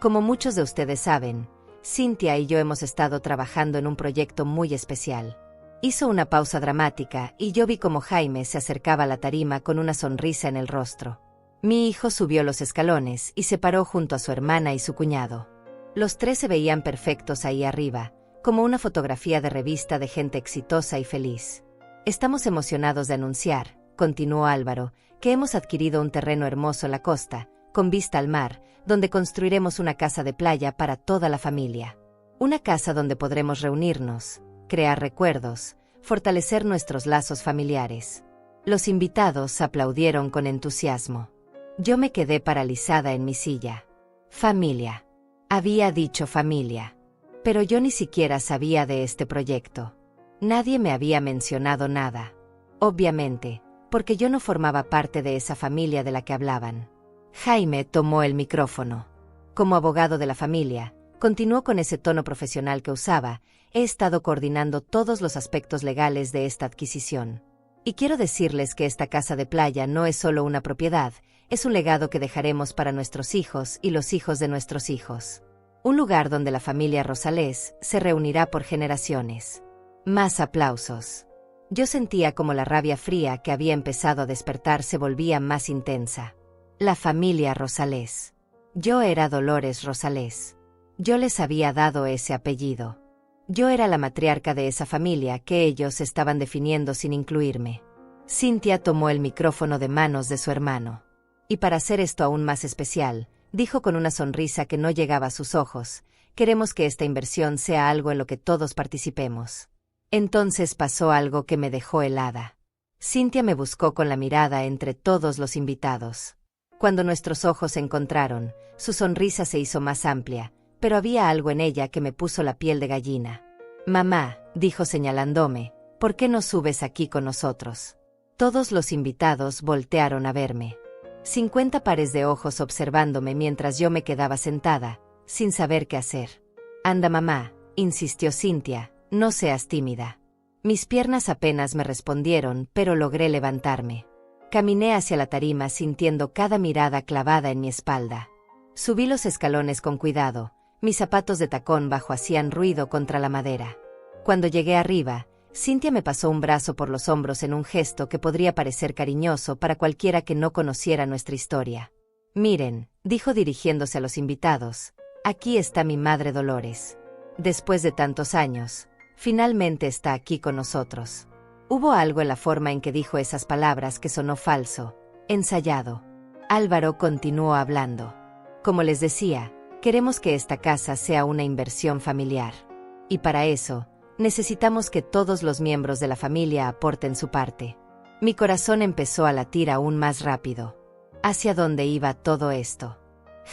Como muchos de ustedes saben, Cynthia y yo hemos estado trabajando en un proyecto muy especial. Hizo una pausa dramática y yo vi cómo Jaime se acercaba a la tarima con una sonrisa en el rostro. Mi hijo subió los escalones y se paró junto a su hermana y su cuñado. Los 3 se veían perfectos ahí arriba, como una fotografía de revista de gente exitosa y feliz. Estamos emocionados de anunciar, continuó Álvaro, que hemos adquirido un terreno hermoso en la costa, con vista al mar, donde construiremos una casa de playa para toda la familia. Una casa donde podremos reunirnos, crear recuerdos, fortalecer nuestros lazos familiares. Los invitados aplaudieron con entusiasmo. Yo me quedé paralizada en mi silla. Familia. Había dicho familia. Pero yo ni siquiera sabía de este proyecto. Nadie me había mencionado nada. Obviamente, porque yo no formaba parte de esa familia de la que hablaban. Jaime tomó el micrófono. Como abogado de la familia, continuó con ese tono profesional que usaba, he estado coordinando todos los aspectos legales de esta adquisición. Y quiero decirles que esta casa de playa no es solo una propiedad, es un legado que dejaremos para nuestros hijos y los hijos de nuestros hijos. Un lugar donde la familia Rosales se reunirá por generaciones. Más aplausos. Yo sentía como la rabia fría que había empezado a despertar se volvía más intensa. La familia Rosales. Yo era Dolores Rosales. Yo les había dado ese apellido. Yo era la matriarca de esa familia que ellos estaban definiendo sin incluirme. Cynthia tomó el micrófono de manos de su hermano. Y para hacer esto aún más especial, dijo con una sonrisa que no llegaba a sus ojos, queremos que esta inversión sea algo en lo que todos participemos. Entonces pasó algo que me dejó helada. Cynthia me buscó con la mirada entre todos los invitados. Cuando nuestros ojos se encontraron, su sonrisa se hizo más amplia, pero había algo en ella que me puso la piel de gallina. Mamá, dijo señalándome, ¿por qué no subes aquí con nosotros? Todos los invitados voltearon a verme. 50 pares de ojos observándome mientras yo me quedaba sentada, sin saber qué hacer. Anda, mamá, insistió Cynthia, no seas tímida. Mis piernas apenas me respondieron, pero logré levantarme. Caminé hacia la tarima sintiendo cada mirada clavada en mi espalda. Subí los escalones con cuidado, mis zapatos de tacón bajo hacían ruido contra la madera. Cuando llegué arriba, Cynthia me pasó un brazo por los hombros en un gesto que podría parecer cariñoso para cualquiera que no conociera nuestra historia. Miren, dijo dirigiéndose a los invitados, aquí está mi madre Dolores. Después de tantos años, finalmente está aquí con nosotros. Hubo algo en la forma en que dijo esas palabras que sonó falso, ensayado. Álvaro continuó hablando. Como les decía, queremos que esta casa sea una inversión familiar. Y para eso, necesitamos que todos los miembros de la familia aporten su parte. Mi corazón empezó a latir aún más rápido. ¿Hacia dónde iba todo esto?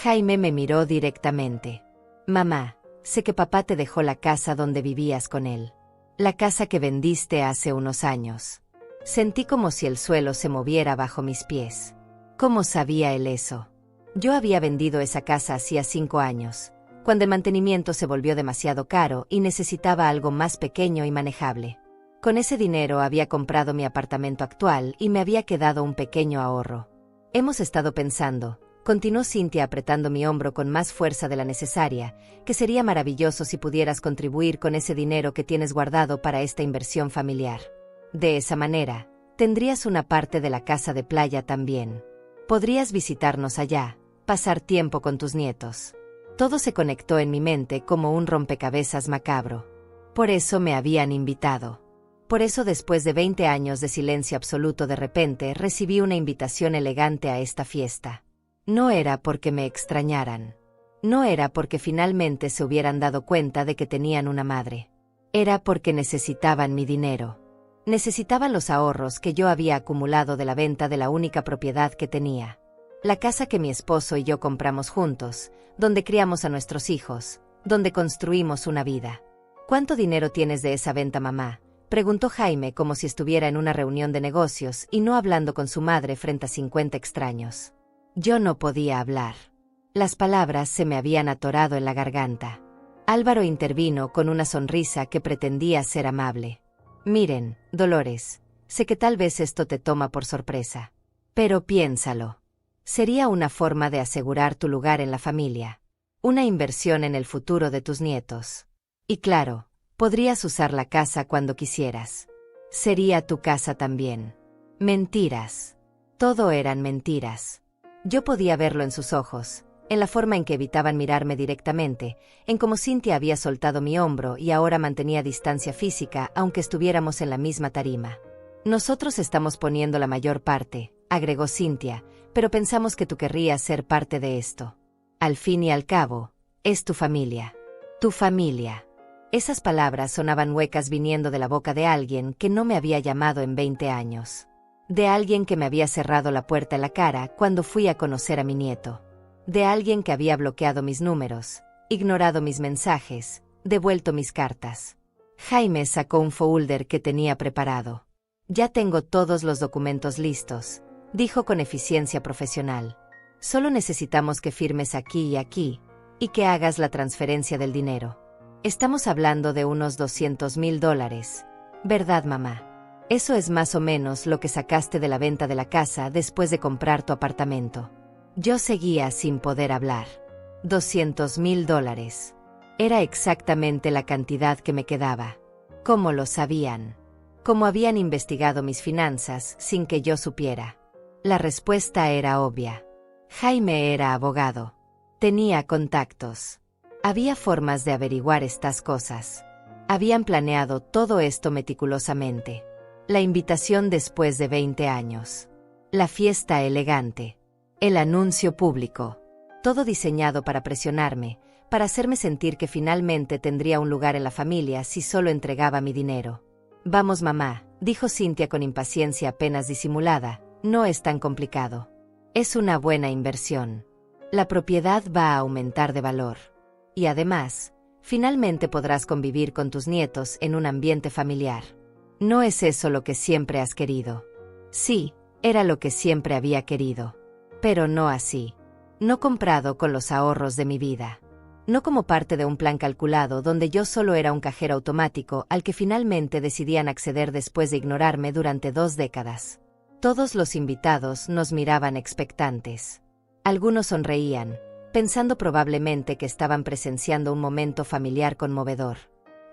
Jaime me miró directamente. Mamá, sé que papá te dejó la casa donde vivías con él. La casa que vendiste hace unos años. Sentí como si el suelo se moviera bajo mis pies. ¿Cómo sabía él eso? Yo había vendido esa casa hacía 5 años, cuando el mantenimiento se volvió demasiado caro y necesitaba algo más pequeño y manejable. Con ese dinero había comprado mi apartamento actual y me había quedado un pequeño ahorro. Hemos estado pensando, continuó Cynthia apretando mi hombro con más fuerza de la necesaria, que sería maravilloso si pudieras contribuir con ese dinero que tienes guardado para esta inversión familiar. De esa manera, tendrías una parte de la casa de playa también. Podrías visitarnos allá, pasar tiempo con tus nietos. Todo se conectó en mi mente como un rompecabezas macabro. Por eso me habían invitado. Por eso después de 20 años de silencio absoluto de repente recibí una invitación elegante a esta fiesta. No era porque me extrañaran. No era porque finalmente se hubieran dado cuenta de que tenían una madre. Era porque necesitaban mi dinero. Necesitaban los ahorros que yo había acumulado de la venta de la única propiedad que tenía. La casa que mi esposo y yo compramos juntos, donde criamos a nuestros hijos, donde construimos una vida. ¿Cuánto dinero tienes de esa venta, mamá?, preguntó Jaime como si estuviera en una reunión de negocios y no hablando con su madre frente a 50 extraños. Yo no podía hablar. Las palabras se me habían atorado en la garganta. Álvaro intervino con una sonrisa que pretendía ser amable. Miren, Dolores, sé que tal vez esto te toma por sorpresa. Pero piénsalo. Sería una forma de asegurar tu lugar en la familia. Una inversión en el futuro de tus nietos. Y claro, podrías usar la casa cuando quisieras. Sería tu casa también. Mentiras. Todo eran mentiras. Yo podía verlo en sus ojos, en la forma en que evitaban mirarme directamente, en cómo Cynthia había soltado mi hombro y ahora mantenía distancia física aunque estuviéramos en la misma tarima. Nosotros estamos poniendo la mayor parte, agregó Cynthia, pero pensamos que tú querrías ser parte de esto. Al fin y al cabo, es tu familia. Tu familia. Esas palabras sonaban huecas viniendo de la boca de alguien que no me había llamado en 20 años. De alguien que me había cerrado la puerta en la cara cuando fui a conocer a mi nieto. De alguien que había bloqueado mis números, ignorado mis mensajes, devuelto mis cartas. Jaime sacó un folder que tenía preparado. Ya tengo todos los documentos listos, dijo con eficiencia profesional. Solo necesitamos que firmes aquí y aquí, y que hagas la transferencia del dinero. Estamos hablando de unos $200,000, ¿verdad, mamá? Eso es más o menos lo que sacaste de la venta de la casa después de comprar tu apartamento. Yo seguía sin poder hablar. $200,000. Era exactamente la cantidad que me quedaba. ¿Cómo lo sabían? ¿Cómo habían investigado mis finanzas sin que yo supiera? La respuesta era obvia. Jaime era abogado. Tenía contactos. Había formas de averiguar estas cosas. Habían planeado todo esto meticulosamente. La invitación después de 20 años. La fiesta elegante. El anuncio público. Todo diseñado para presionarme, para hacerme sentir que finalmente tendría un lugar en la familia si solo entregaba mi dinero. Vamos, mamá, dijo Cynthia con impaciencia apenas disimulada, no es tan complicado. Es una buena inversión. La propiedad va a aumentar de valor. Y además, finalmente podrás convivir con tus nietos en un ambiente familiar. ¿No es eso lo que siempre has querido? Sí, era lo que siempre había querido. Pero no así. No comprado con los ahorros de mi vida. No como parte de un plan calculado donde yo solo era un cajero automático al que finalmente decidían acceder después de ignorarme durante 2 décadas. Todos los invitados nos miraban expectantes. Algunos sonreían, pensando probablemente que estaban presenciando un momento familiar conmovedor.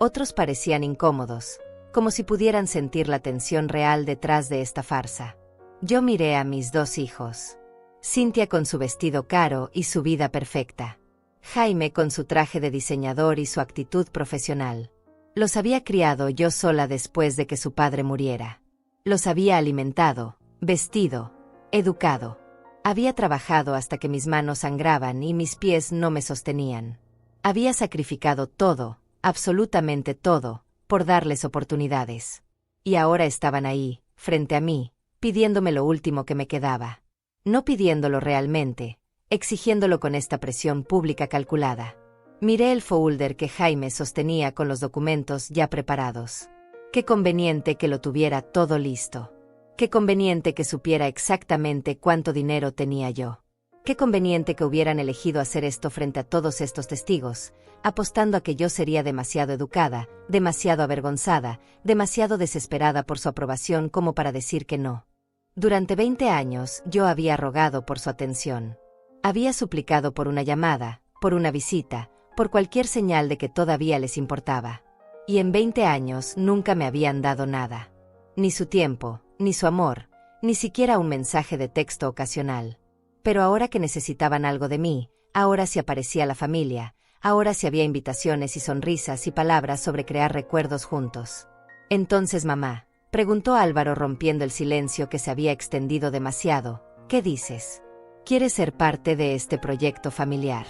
Otros parecían incómodos, como si pudieran sentir la tensión real detrás de esta farsa. Yo miré a mis 2 hijos. Cynthia con su vestido caro y su vida perfecta. Jaime con su traje de diseñador y su actitud profesional. Los había criado yo sola después de que su padre muriera. Los había alimentado, vestido, educado. Había trabajado hasta que mis manos sangraban y mis pies no me sostenían. Había sacrificado todo, absolutamente todo, por darles oportunidades. Y ahora estaban ahí, frente a mí, pidiéndome lo último que me quedaba. No pidiéndolo realmente, exigiéndolo con esta presión pública calculada. Miré el folder que Jaime sostenía con los documentos ya preparados. Qué conveniente que lo tuviera todo listo. Qué conveniente que supiera exactamente cuánto dinero tenía yo. Qué conveniente que hubieran elegido hacer esto frente a todos estos testigos, apostando a que yo sería demasiado educada, demasiado avergonzada, demasiado desesperada por su aprobación como para decir que no. Durante 20 años yo había rogado por su atención. Había suplicado por una llamada, por una visita, por cualquier señal de que todavía les importaba. Y en 20 años nunca me habían dado nada. Ni su tiempo, ni su amor, ni siquiera un mensaje de texto ocasional. Pero ahora que necesitaban algo de mí, ahora sí aparecía la familia, ahora sí había invitaciones y sonrisas y palabras sobre crear recuerdos juntos. Entonces, mamá, preguntó Álvaro rompiendo el silencio que se había extendido demasiado, ¿qué dices? ¿Quieres ser parte de este proyecto familiar?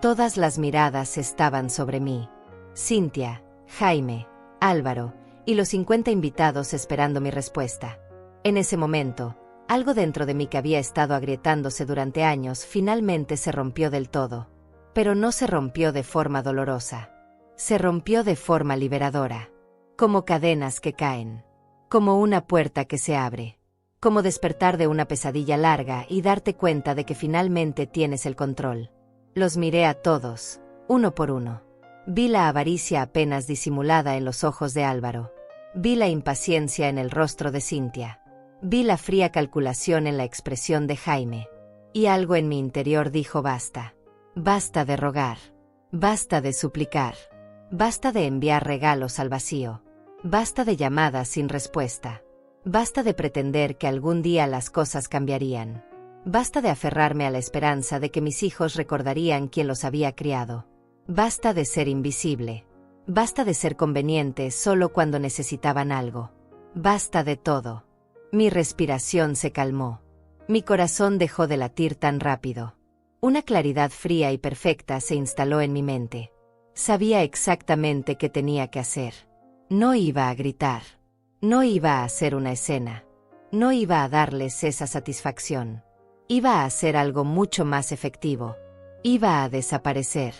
Todas las miradas estaban sobre mí. Cynthia, Jaime, Álvaro, y los 50 invitados esperando mi respuesta. En ese momento, algo dentro de mí que había estado agrietándose durante años finalmente se rompió del todo. Pero no se rompió de forma dolorosa. Se rompió de forma liberadora. Como cadenas que caen. Como una puerta que se abre. Como despertar de una pesadilla larga y darte cuenta de que finalmente tienes el control. Los miré a todos, uno por uno. Vi la avaricia apenas disimulada en los ojos de Álvaro. Vi la impaciencia en el rostro de Cynthia. Vi la fría calculación en la expresión de Jaime. Y algo en mi interior dijo basta. Basta de rogar. Basta de suplicar. Basta de enviar regalos al vacío. Basta de llamadas sin respuesta. Basta de pretender que algún día las cosas cambiarían. Basta de aferrarme a la esperanza de que mis hijos recordarían quién los había criado. Basta de ser invisible. Basta de ser conveniente solo cuando necesitaban algo. Basta de todo. Mi respiración se calmó. Mi corazón dejó de latir tan rápido. Una claridad fría y perfecta se instaló en mi mente. Sabía exactamente qué tenía que hacer. No iba a gritar. No iba a hacer una escena. No iba a darles esa satisfacción. Iba a hacer algo mucho más efectivo. Iba a desaparecer.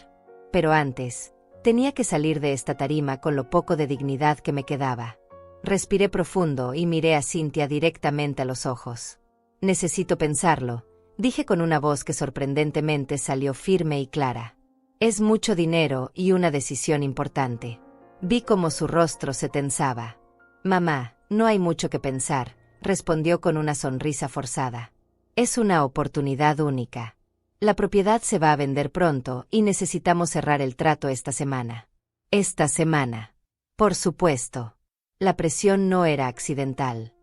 Pero antes, tenía que salir de esta tarima con lo poco de dignidad que me quedaba. Respiré profundo y miré a Cynthia directamente a los ojos. Necesito pensarlo, dije con una voz que sorprendentemente salió firme y clara. Es mucho dinero y una decisión importante. Vi cómo su rostro se tensaba. Mamá, no hay mucho que pensar, respondió con una sonrisa forzada. Es una oportunidad única. La propiedad se va a vender pronto y necesitamos cerrar el trato esta semana. Esta semana. Por supuesto. La presión no era accidental.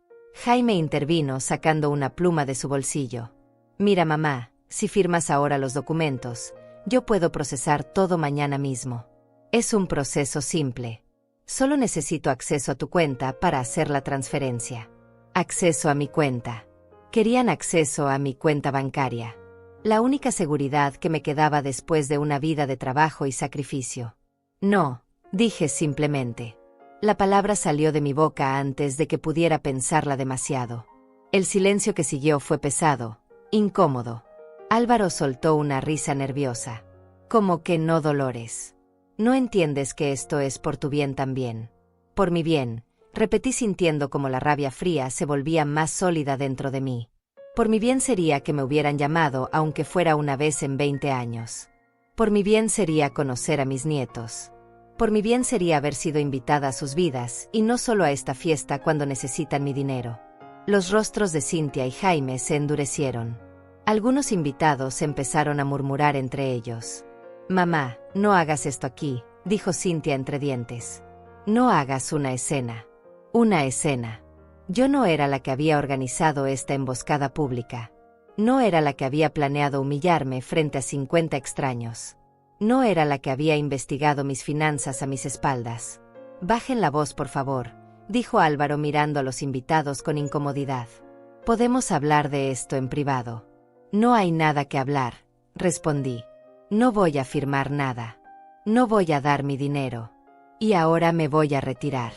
Jaime intervino sacando una pluma de su bolsillo. Mira, mamá, si firmas ahora los documentos, yo puedo procesar todo mañana mismo. Es un proceso simple. Solo necesito acceso a tu cuenta para hacer la transferencia. Acceso a mi cuenta. Querían acceso a mi cuenta bancaria. La única seguridad que me quedaba después de una vida de trabajo y sacrificio. No, dije simplemente. La palabra salió de mi boca antes de que pudiera pensarla demasiado. El silencio que siguió fue pesado, incómodo. Álvaro soltó una risa nerviosa. Como que no, Dolores. ¿No entiendes que esto es por tu bien también? Por mi bien, repetí sintiendo como la rabia fría se volvía más sólida dentro de mí. Por mi bien sería que me hubieran llamado aunque fuera una vez en 20 años. Por mi bien sería conocer a mis nietos. Por mi bien sería haber sido invitada a sus vidas, y no solo a esta fiesta cuando necesitan mi dinero. Los rostros de Cynthia y Jaime se endurecieron. Algunos invitados empezaron a murmurar entre ellos. «Mamá, no hagas esto aquí», dijo Cynthia entre dientes. «No hagas una escena». Una escena. Yo no era la que había organizado esta emboscada pública. No era la que había planeado humillarme frente a 50 extraños. No era la que había investigado mis finanzas a mis espaldas. «Bajen la voz, por favor», dijo Álvaro mirando a los invitados con incomodidad. «Podemos hablar de esto en privado». «No hay nada que hablar», respondí. «No voy a firmar nada. No voy a dar mi dinero. Y ahora me voy a retirar».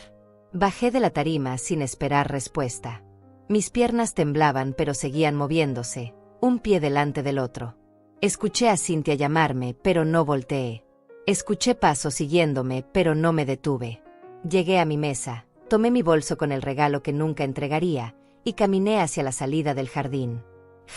Bajé de la tarima sin esperar respuesta. Mis piernas temblaban pero seguían moviéndose, un pie delante del otro. Escuché a Cynthia llamarme, pero no volteé. Escuché pasos siguiéndome, pero no me detuve. Llegué a mi mesa, tomé mi bolso con el regalo que nunca entregaría, y caminé hacia la salida del jardín.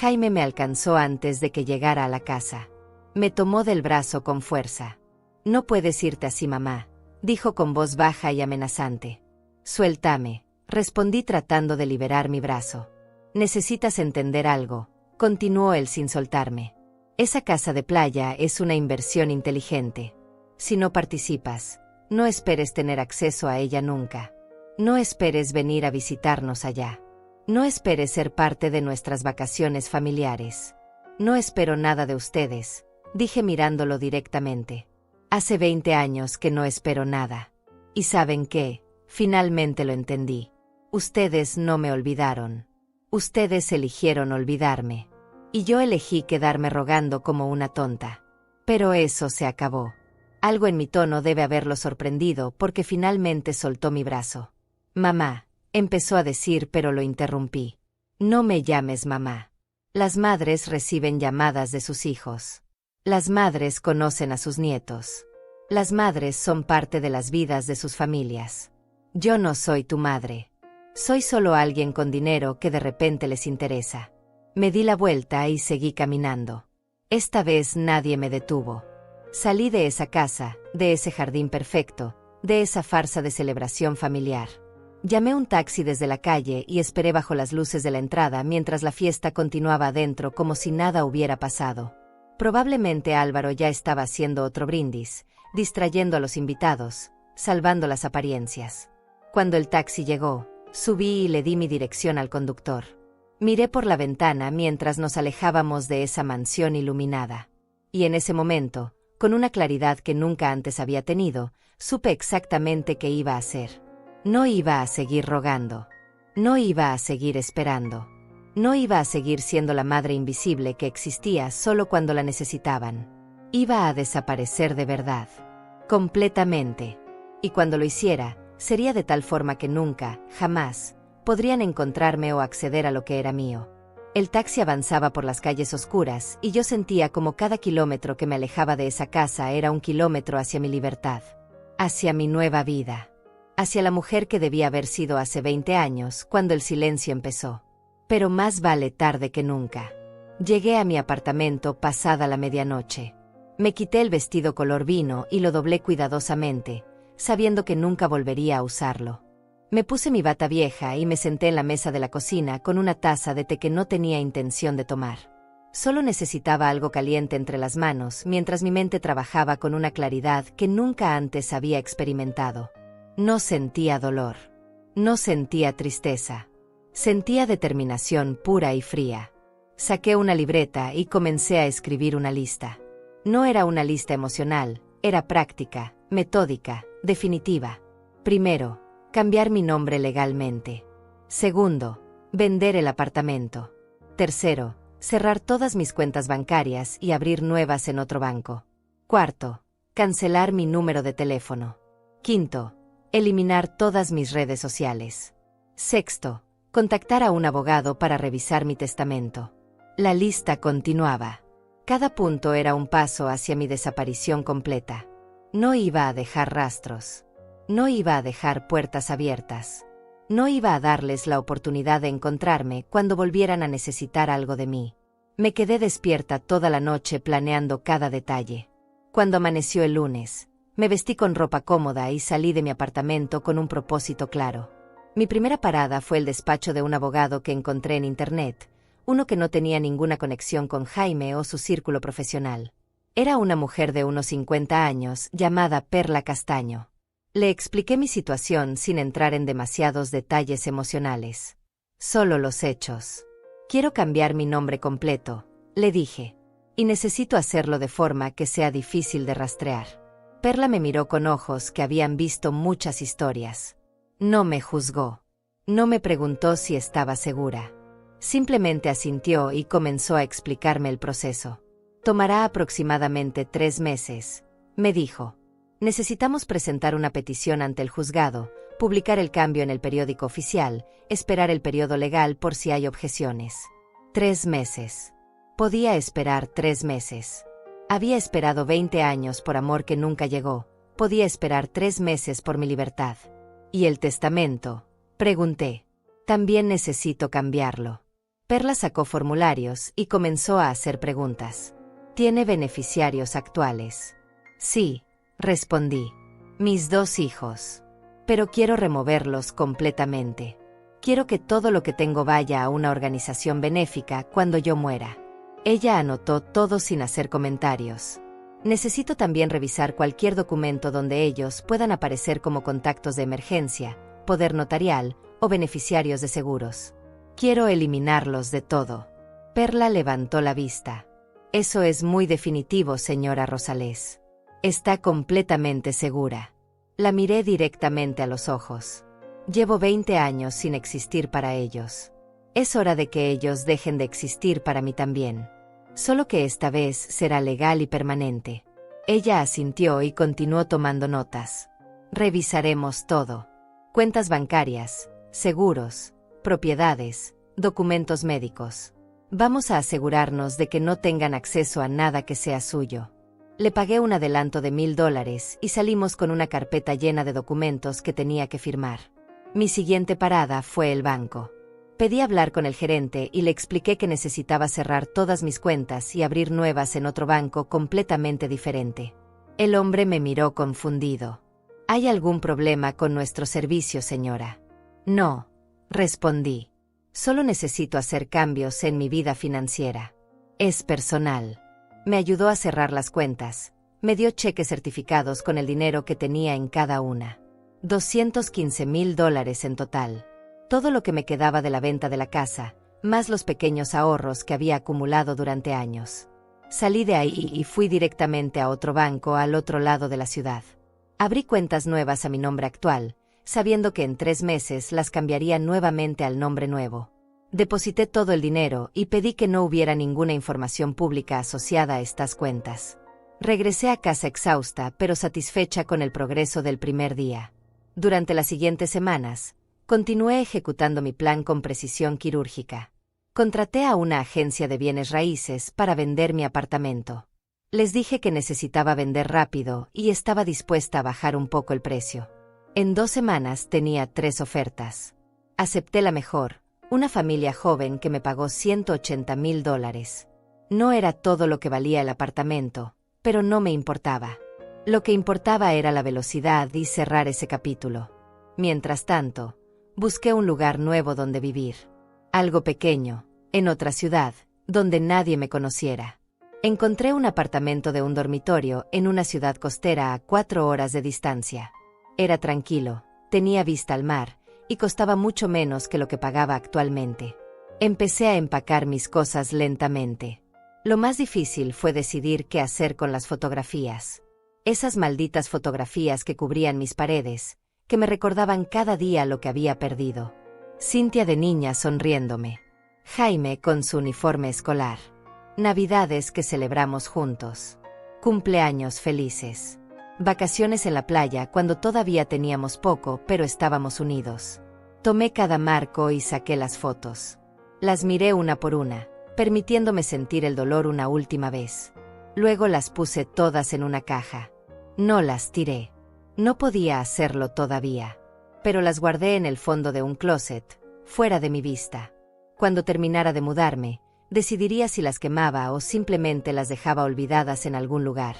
Jaime me alcanzó antes de que llegara a la casa. Me tomó del brazo con fuerza. «No puedes irte así, mamá», dijo con voz baja y amenazante. «Suéltame», respondí tratando de liberar mi brazo. «Necesitas entender algo», continuó él sin soltarme. «Esa casa de playa es una inversión inteligente. Si no participas, no esperes tener acceso a ella nunca. No esperes venir a visitarnos allá. No esperes ser parte de nuestras vacaciones familiares. No espero nada de ustedes», dije mirándolo directamente. «Hace 20 años que no espero nada. ¿Y saben qué? Finalmente lo entendí. Ustedes no me olvidaron. Ustedes eligieron olvidarme. Y yo elegí quedarme rogando como una tonta. Pero eso se acabó». Algo en mi tono debe haberlo sorprendido porque finalmente soltó mi brazo. «Mamá», empezó a decir, pero lo interrumpí. «No me llames mamá. Las madres reciben llamadas de sus hijos. Las madres conocen a sus nietos. Las madres son parte de las vidas de sus familias. Yo no soy tu madre. Soy solo alguien con dinero que de repente les interesa». Me di la vuelta y seguí caminando. Esta vez nadie me detuvo. Salí de esa casa, de ese jardín perfecto, de esa farsa de celebración familiar. Llamé un taxi desde la calle y esperé bajo las luces de la entrada mientras la fiesta continuaba adentro como si nada hubiera pasado. Probablemente Álvaro ya estaba haciendo otro brindis, distrayendo a los invitados, salvando las apariencias. Cuando el taxi llegó, subí y le di mi dirección al conductor. Miré por la ventana mientras nos alejábamos de esa mansión iluminada. Y en ese momento, con una claridad que nunca antes había tenido, supe exactamente qué iba a hacer. No iba a seguir rogando. No iba a seguir esperando. No iba a seguir siendo la madre invisible que existía solo cuando la necesitaban. Iba a desaparecer de verdad. Completamente. Y cuando lo hiciera, sería de tal forma que nunca, jamás, podrían encontrarme o acceder a lo que era mío. El taxi avanzaba por las calles oscuras y yo sentía como cada kilómetro que me alejaba de esa casa era un kilómetro hacia mi libertad. Hacia mi nueva vida. Hacia la mujer que debía haber sido hace 20 años, cuando el silencio empezó. Pero más vale tarde que nunca. Llegué a mi apartamento pasada la medianoche. Me quité el vestido color vino y lo doblé cuidadosamente, sabiendo que nunca volvería a usarlo. Me puse mi bata vieja y me senté en la mesa de la cocina con una taza de té que no tenía intención de tomar. Solo necesitaba algo caliente entre las manos mientras mi mente trabajaba con una claridad que nunca antes había experimentado. No sentía dolor. No sentía tristeza. Sentía determinación pura y fría. Saqué una libreta y comencé a escribir una lista. No era una lista emocional, era práctica, metódica, definitiva. Primero, cambiar mi nombre legalmente. Segundo, vender el apartamento. Tercero, cerrar todas mis cuentas bancarias y abrir nuevas en otro banco. Cuarto, cancelar mi número de teléfono. Quinto, eliminar todas mis redes sociales. Sexto, contactar a un abogado para revisar mi testamento. La lista continuaba. Cada punto era un paso hacia mi desaparición completa. No iba a dejar rastros. No iba a dejar puertas abiertas. No iba a darles la oportunidad de encontrarme cuando volvieran a necesitar algo de mí. Me quedé despierta toda la noche planeando cada detalle. Cuando amaneció el lunes, me vestí con ropa cómoda y salí de mi apartamento con un propósito claro. Mi primera parada fue el despacho de un abogado que encontré en internet, uno que no tenía ninguna conexión con Jaime o su círculo profesional. Era una mujer de unos 50 años, llamada Perla Castaño. Le expliqué mi situación sin entrar en demasiados detalles emocionales. Solo los hechos. Quiero cambiar mi nombre completo, le dije. Y necesito hacerlo de forma que sea difícil de rastrear. Perla me miró con ojos que habían visto muchas historias. No me juzgó. No me preguntó si estaba segura. Simplemente asintió y comenzó a explicarme el proceso. Tomará aproximadamente 3 meses, me dijo. Necesitamos presentar una petición ante el juzgado, publicar el cambio en el periódico oficial, esperar el periodo legal por si hay objeciones. 3 meses. Podía esperar 3 meses. Había esperado 20 años por amor que nunca llegó. Podía esperar 3 meses por mi libertad. ¿Y el testamento?, pregunté. También necesito cambiarlo. Perla sacó formularios y comenzó a hacer preguntas. ¿Tiene beneficiarios actuales? Sí, respondí. Mis 2 hijos. Pero quiero removerlos completamente. Quiero que todo lo que tengo vaya a una organización benéfica cuando yo muera. Ella anotó todo sin hacer comentarios. Necesito también revisar cualquier documento donde ellos puedan aparecer como contactos de emergencia, poder notarial o beneficiarios de seguros. Quiero eliminarlos de todo. Perla levantó la vista. Eso es muy definitivo, señora Rosales. Está completamente segura. La miré directamente a los ojos. Llevo 20 años sin existir para ellos. Es hora de que ellos dejen de existir para mí también. Solo que esta vez será legal y permanente. Ella asintió y continuó tomando notas. Revisaremos todo. Cuentas bancarias, seguros, propiedades, documentos médicos. Vamos a asegurarnos de que no tengan acceso a nada que sea suyo. Le pagué un adelanto de $1000 y salimos con una carpeta llena de documentos que tenía que firmar. Mi siguiente parada fue el banco. Pedí hablar con el gerente y le expliqué que necesitaba cerrar todas mis cuentas y abrir nuevas en otro banco completamente diferente. El hombre me miró confundido. ¿Hay algún problema con nuestro servicio, señora? No, respondí. Solo necesito hacer cambios en mi vida financiera. Es personal. Me ayudó a cerrar las cuentas. Me dio cheques certificados con el dinero que tenía en cada una. $215,000 en total. Todo lo que me quedaba de la venta de la casa, más los pequeños ahorros que había acumulado durante años. Salí de ahí y fui directamente a otro banco al otro lado de la ciudad. Abrí cuentas nuevas a mi nombre actual, sabiendo que en 3 meses las cambiaría nuevamente al nombre nuevo. Deposité todo el dinero y pedí que no hubiera ninguna información pública asociada a estas cuentas. Regresé a casa exhausta pero satisfecha con el progreso del primer día. Durante las siguientes semanas, continué ejecutando mi plan con precisión quirúrgica. Contraté a una agencia de bienes raíces para vender mi apartamento. Les dije que necesitaba vender rápido y estaba dispuesta a bajar un poco el precio. En 2 semanas tenía 3 ofertas. Acepté la mejor, una familia joven que me pagó $180,000. No era todo lo que valía el apartamento, pero no me importaba. Lo que importaba era la velocidad y cerrar ese capítulo. Mientras tanto, busqué un lugar nuevo donde vivir. Algo pequeño, en otra ciudad, donde nadie me conociera. Encontré un apartamento de un dormitorio en una ciudad costera a 4 horas de distancia. Era tranquilo, tenía vista al mar, y costaba mucho menos que lo que pagaba actualmente. Empecé a empacar mis cosas lentamente. Lo más difícil fue decidir qué hacer con las fotografías. Esas malditas fotografías que cubrían mis paredes, que me recordaban cada día lo que había perdido. Cintia de niña sonriéndome. Jaime con su uniforme escolar. Navidades que celebramos juntos. Cumpleaños felices. Vacaciones en la playa cuando todavía teníamos poco pero estábamos unidos. Tomé cada marco y saqué las fotos. Las miré una por una, permitiéndome sentir el dolor una última vez. Luego las puse todas en una caja. No las tiré. No podía hacerlo todavía. Pero las guardé en el fondo de un closet, fuera de mi vista. Cuando terminara de mudarme, decidiría si las quemaba o simplemente las dejaba olvidadas en algún lugar.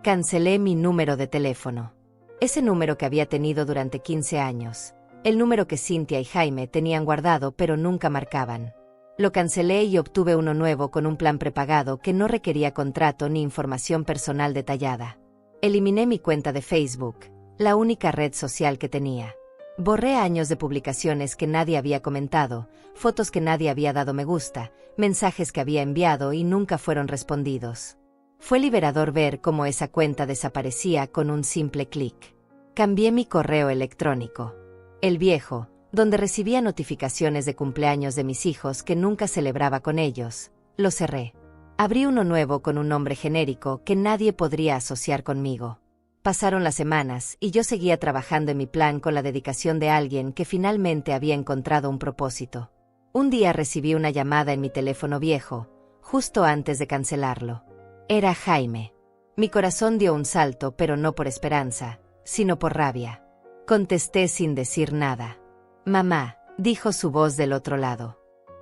Cancelé mi número de teléfono. Ese número que había tenido durante 15 años. El número que Cynthia y Jaime tenían guardado pero nunca marcaban. Lo cancelé y obtuve uno nuevo con un plan prepagado que no requería contrato ni información personal detallada. Eliminé mi cuenta de Facebook, la única red social que tenía. Borré años de publicaciones que nadie había comentado, fotos que nadie había dado me gusta, mensajes que había enviado y nunca fueron respondidos. Fue liberador ver cómo esa cuenta desaparecía con un simple clic. Cambié mi correo electrónico. El viejo, donde recibía notificaciones de cumpleaños de mis hijos que nunca celebraba con ellos, lo cerré. Abrí uno nuevo con un nombre genérico que nadie podría asociar conmigo. Pasaron las semanas y yo seguía trabajando en mi plan con la dedicación de alguien que finalmente había encontrado un propósito. Un día recibí una llamada en mi teléfono viejo, justo antes de cancelarlo. Era Jaime. Mi corazón dio un salto, pero no por esperanza, sino por rabia. Contesté sin decir nada. «Mamá», dijo su voz del otro lado.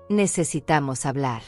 «Necesitamos hablar».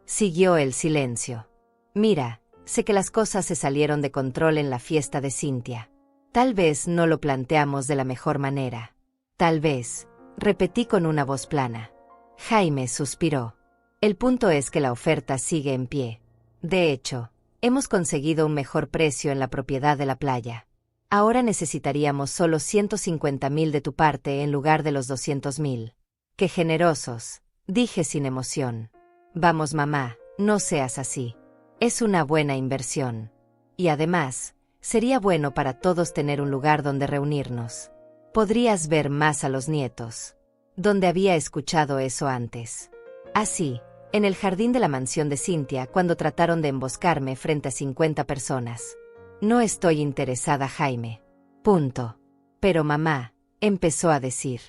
Siguió el silencio. «Mira, sé que las cosas se salieron de control en la fiesta de Cynthia. Tal vez no lo planteamos de la mejor manera. Tal vez», repetí con una voz plana. Jaime suspiró. «El punto es que la oferta sigue en pie. De hecho, hemos conseguido un mejor precio en la propiedad de la playa. Ahora necesitaríamos solo 150.000 de tu parte en lugar de los 200.000. ¡Qué generosos!», dije sin emoción. «Vamos, mamá, no seas así. Es una buena inversión. Y además, sería bueno para todos tener un lugar donde reunirnos. Podrías ver más a los nietos». ¿Dónde había escuchado eso antes? Así, en el jardín de la mansión de Cynthia cuando trataron de emboscarme frente a 50 personas. «No estoy interesada, Jaime. Punto». «Pero mamá», empezó a decir.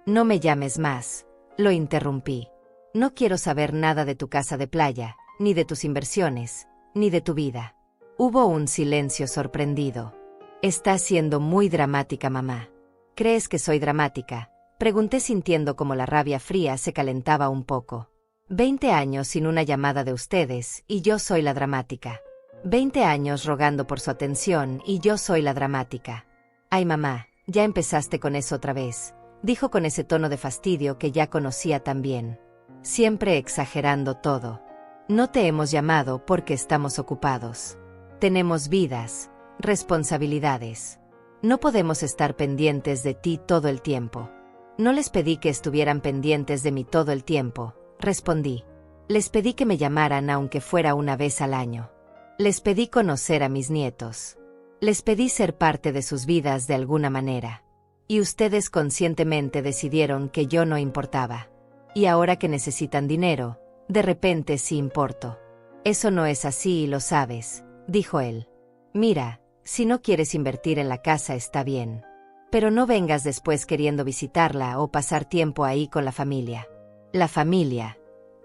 «No me llames más», lo interrumpí. «No quiero saber nada de tu casa de playa, ni de tus inversiones, ni de tu vida». Hubo un silencio sorprendido. «Estás siendo muy dramática, mamá». «¿Crees que soy dramática?», pregunté sintiendo como la rabia fría se calentaba un poco. 20 años sin una llamada de ustedes, y yo soy la dramática. 20 años rogando por su atención, y yo soy la dramática. «Ay, mamá, ya empezaste con eso otra vez», dijo con ese tono de fastidio que ya conocía tan bien. «Siempre exagerando todo. No te hemos llamado porque estamos ocupados. Tenemos vidas, responsabilidades. No podemos estar pendientes de ti todo el tiempo». «No les pedí que estuvieran pendientes de mí todo el tiempo», respondí. «Les pedí que me llamaran aunque fuera una vez al año. Les pedí conocer a mis nietos. Les pedí ser parte de sus vidas de alguna manera. Y ustedes conscientemente decidieron que yo no importaba. Y ahora que necesitan dinero, de repente sí importo». «Eso no es así y lo sabes», dijo él. «Mira, si no quieres invertir en la casa está bien. Pero no vengas después queriendo visitarla o pasar tiempo ahí con la familia». «La familia»,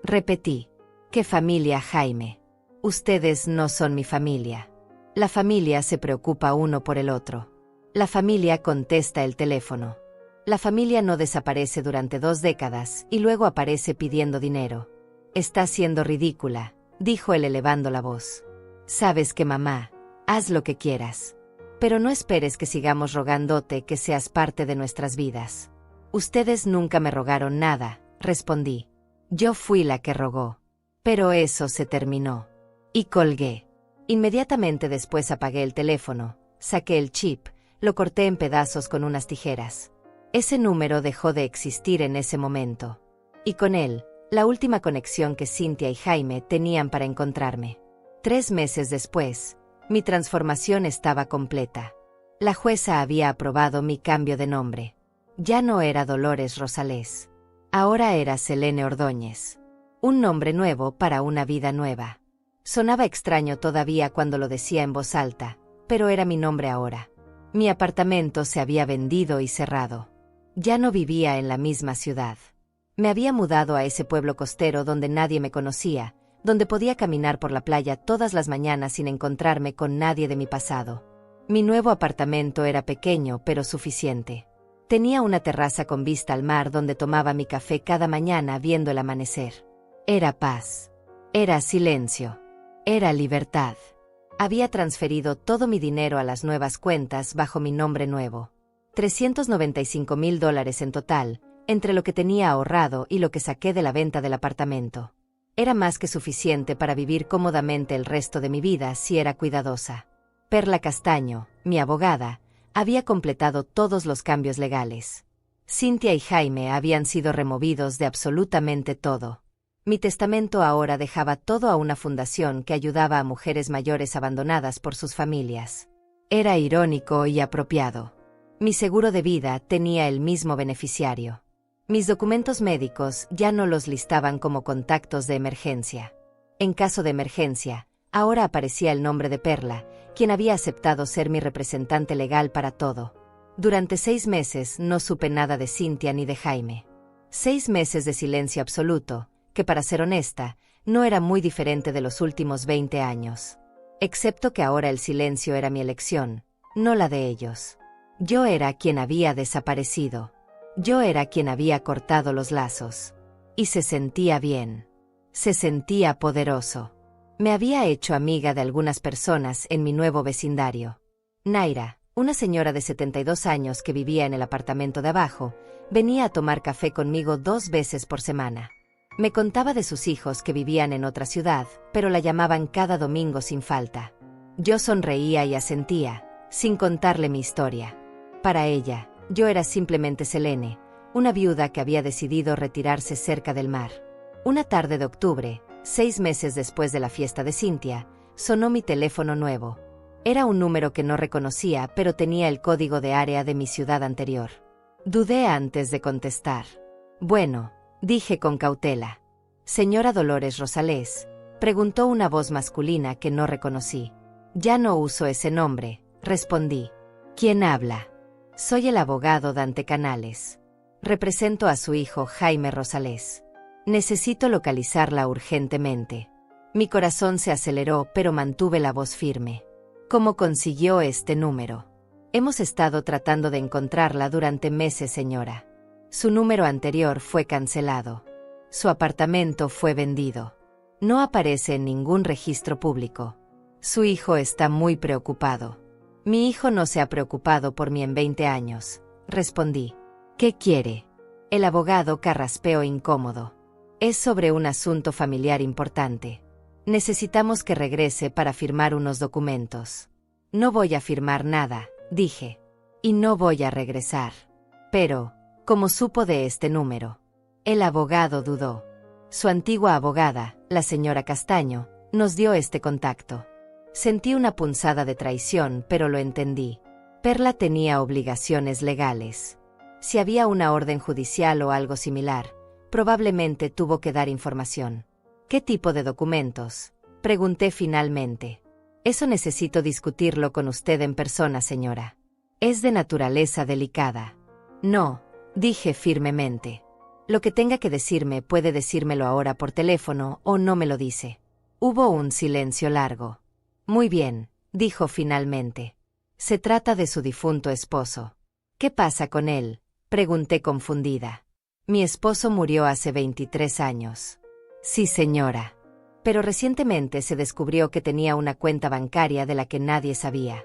repetí. «¿Qué familia, Jaime? Ustedes no son mi familia». «La familia se preocupa uno por el otro. La familia contesta el teléfono. La familia no desaparece durante 2 décadas y luego aparece pidiendo dinero». «Estás siendo ridícula», dijo él elevando la voz. «Sabes que mamá, haz lo que quieras. Pero no esperes que sigamos rogándote que seas parte de nuestras vidas». «Ustedes nunca me rogaron nada», respondí. «Yo fui la que rogó». Pero eso se terminó. Y colgué. Inmediatamente después apagué el teléfono, saqué el chip, lo corté en pedazos con unas tijeras. Ese número dejó de existir en ese momento. Y con él, la última conexión que Cynthia y Jaime tenían para encontrarme. 3 meses después, mi transformación estaba completa. La jueza había aprobado mi cambio de nombre. Ya no era Dolores Rosales. Ahora era Selene Ordóñez. Un nombre nuevo para una vida nueva. Sonaba extraño todavía cuando lo decía en voz alta, pero era mi nombre ahora. Mi apartamento se había vendido y cerrado. Ya no vivía en la misma ciudad. Me había mudado a ese pueblo costero donde nadie me conocía, donde podía caminar por la playa todas las mañanas sin encontrarme con nadie de mi pasado. Mi nuevo apartamento era pequeño pero suficiente. Tenía una terraza con vista al mar donde tomaba mi café cada mañana viendo el amanecer. Era paz. Era silencio. Era libertad. Había transferido todo mi dinero a las nuevas cuentas bajo mi nombre nuevo. $395,000 en total, entre lo que tenía ahorrado y lo que saqué de la venta del apartamento. Era más que suficiente para vivir cómodamente el resto de mi vida si era cuidadosa. Perla Castaño, mi abogada, había completado todos los cambios legales. Cynthia y Jaime habían sido removidos de absolutamente todo. Mi testamento ahora dejaba todo a una fundación que ayudaba a mujeres mayores abandonadas por sus familias. Era irónico y apropiado. Mi seguro de vida tenía el mismo beneficiario. Mis documentos médicos ya no los listaban como contactos de emergencia. En caso de emergencia, ahora aparecía el nombre de Perla, quien había aceptado ser mi representante legal para todo. Durante 6 meses no supe nada de Cynthia ni de Jaime. 6 meses de silencio absoluto, que para ser honesta, no era muy diferente de los últimos 20 años. Excepto que ahora el silencio era mi elección, no la de ellos. Yo era quien había desaparecido. Yo era quien había cortado los lazos. Y se sentía bien. Se sentía poderoso. Me había hecho amiga de algunas personas en mi nuevo vecindario. Naira, una señora de 72 años que vivía en el apartamento de abajo, venía a tomar café conmigo 2 veces por semana. Me contaba de sus hijos que vivían en otra ciudad, pero la llamaban cada domingo sin falta. Yo sonreía y asentía, sin contarle mi historia. Para ella, yo era simplemente Selene, una viuda que había decidido retirarse cerca del mar. Una tarde de octubre, 6 meses después de la fiesta de Cynthia, sonó mi teléfono nuevo. Era un número que no reconocía, pero tenía el código de área de mi ciudad anterior. Dudé antes de contestar. Bueno, dije con cautela. Señora Dolores Rosales, preguntó una voz masculina que no reconocí. Ya no uso ese nombre, respondí. ¿Quién habla? Soy el abogado Dante Canales. Represento a su hijo Jaime Rosales. Necesito localizarla urgentemente. Mi corazón se aceleró, pero mantuve la voz firme. ¿Cómo consiguió este número? Hemos estado tratando de encontrarla durante meses, señora. Su número anterior fue cancelado. Su apartamento fue vendido. No aparece en ningún registro público. Su hijo está muy preocupado. Mi hijo no se ha preocupado por mí en 20 años, respondí. ¿Qué quiere? El abogado carraspeó incómodo. Es sobre un asunto familiar importante. Necesitamos que regrese para firmar unos documentos. No voy a firmar nada, dije. Y no voy a regresar. Pero, ¿cómo supo de este número? El abogado dudó. Su antigua abogada, la señora Castaño, nos dio este contacto. Sentí una punzada de traición, pero lo entendí. Perla tenía obligaciones legales. Si había una orden judicial o algo similar, probablemente tuvo que dar información. ¿Qué tipo de documentos? Pregunté finalmente. Eso necesito discutirlo con usted en persona, señora. Es de naturaleza delicada. No, dije firmemente. Lo que tenga que decirme puede decírmelo ahora por teléfono o no me lo dice. Hubo un silencio largo. Muy bien, dijo finalmente. Se trata de su difunto esposo. ¿Qué pasa con él? Pregunté confundida. Mi esposo murió hace 23 años. Sí, señora. Pero recientemente se descubrió que tenía una cuenta bancaria de la que nadie sabía.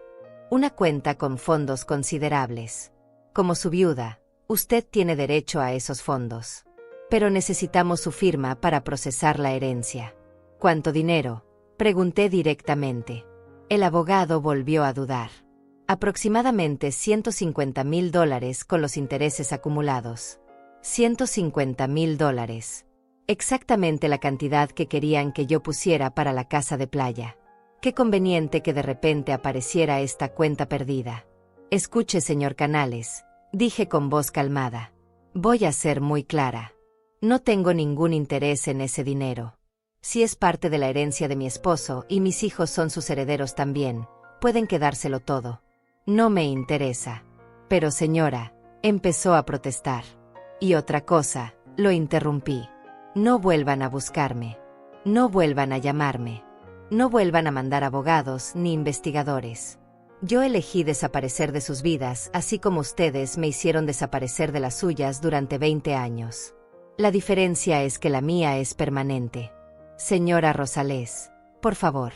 Una cuenta con fondos considerables. Como su viuda, usted tiene derecho a esos fondos. Pero necesitamos su firma para procesar la herencia. ¿Cuánto dinero? Pregunté directamente. El abogado volvió a dudar. Aproximadamente $150,000 con los intereses acumulados. $150,000. Exactamente la cantidad que querían que yo pusiera para la casa de playa. Qué conveniente que de repente apareciera esta cuenta perdida. Escuche, señor Canales, dije con voz calmada. Voy a ser muy clara. No tengo ningún interés en ese dinero. Si es parte de la herencia de mi esposo y mis hijos son sus herederos también, pueden quedárselo todo. No me interesa. Pero señora, empezó a protestar. Y otra cosa, lo interrumpí. No vuelvan a buscarme. No vuelvan a llamarme. No vuelvan a mandar abogados ni investigadores. Yo elegí desaparecer de sus vidas, así como ustedes me hicieron desaparecer de las suyas durante 20 años. La diferencia es que la mía es permanente. Señora Rosales, por favor.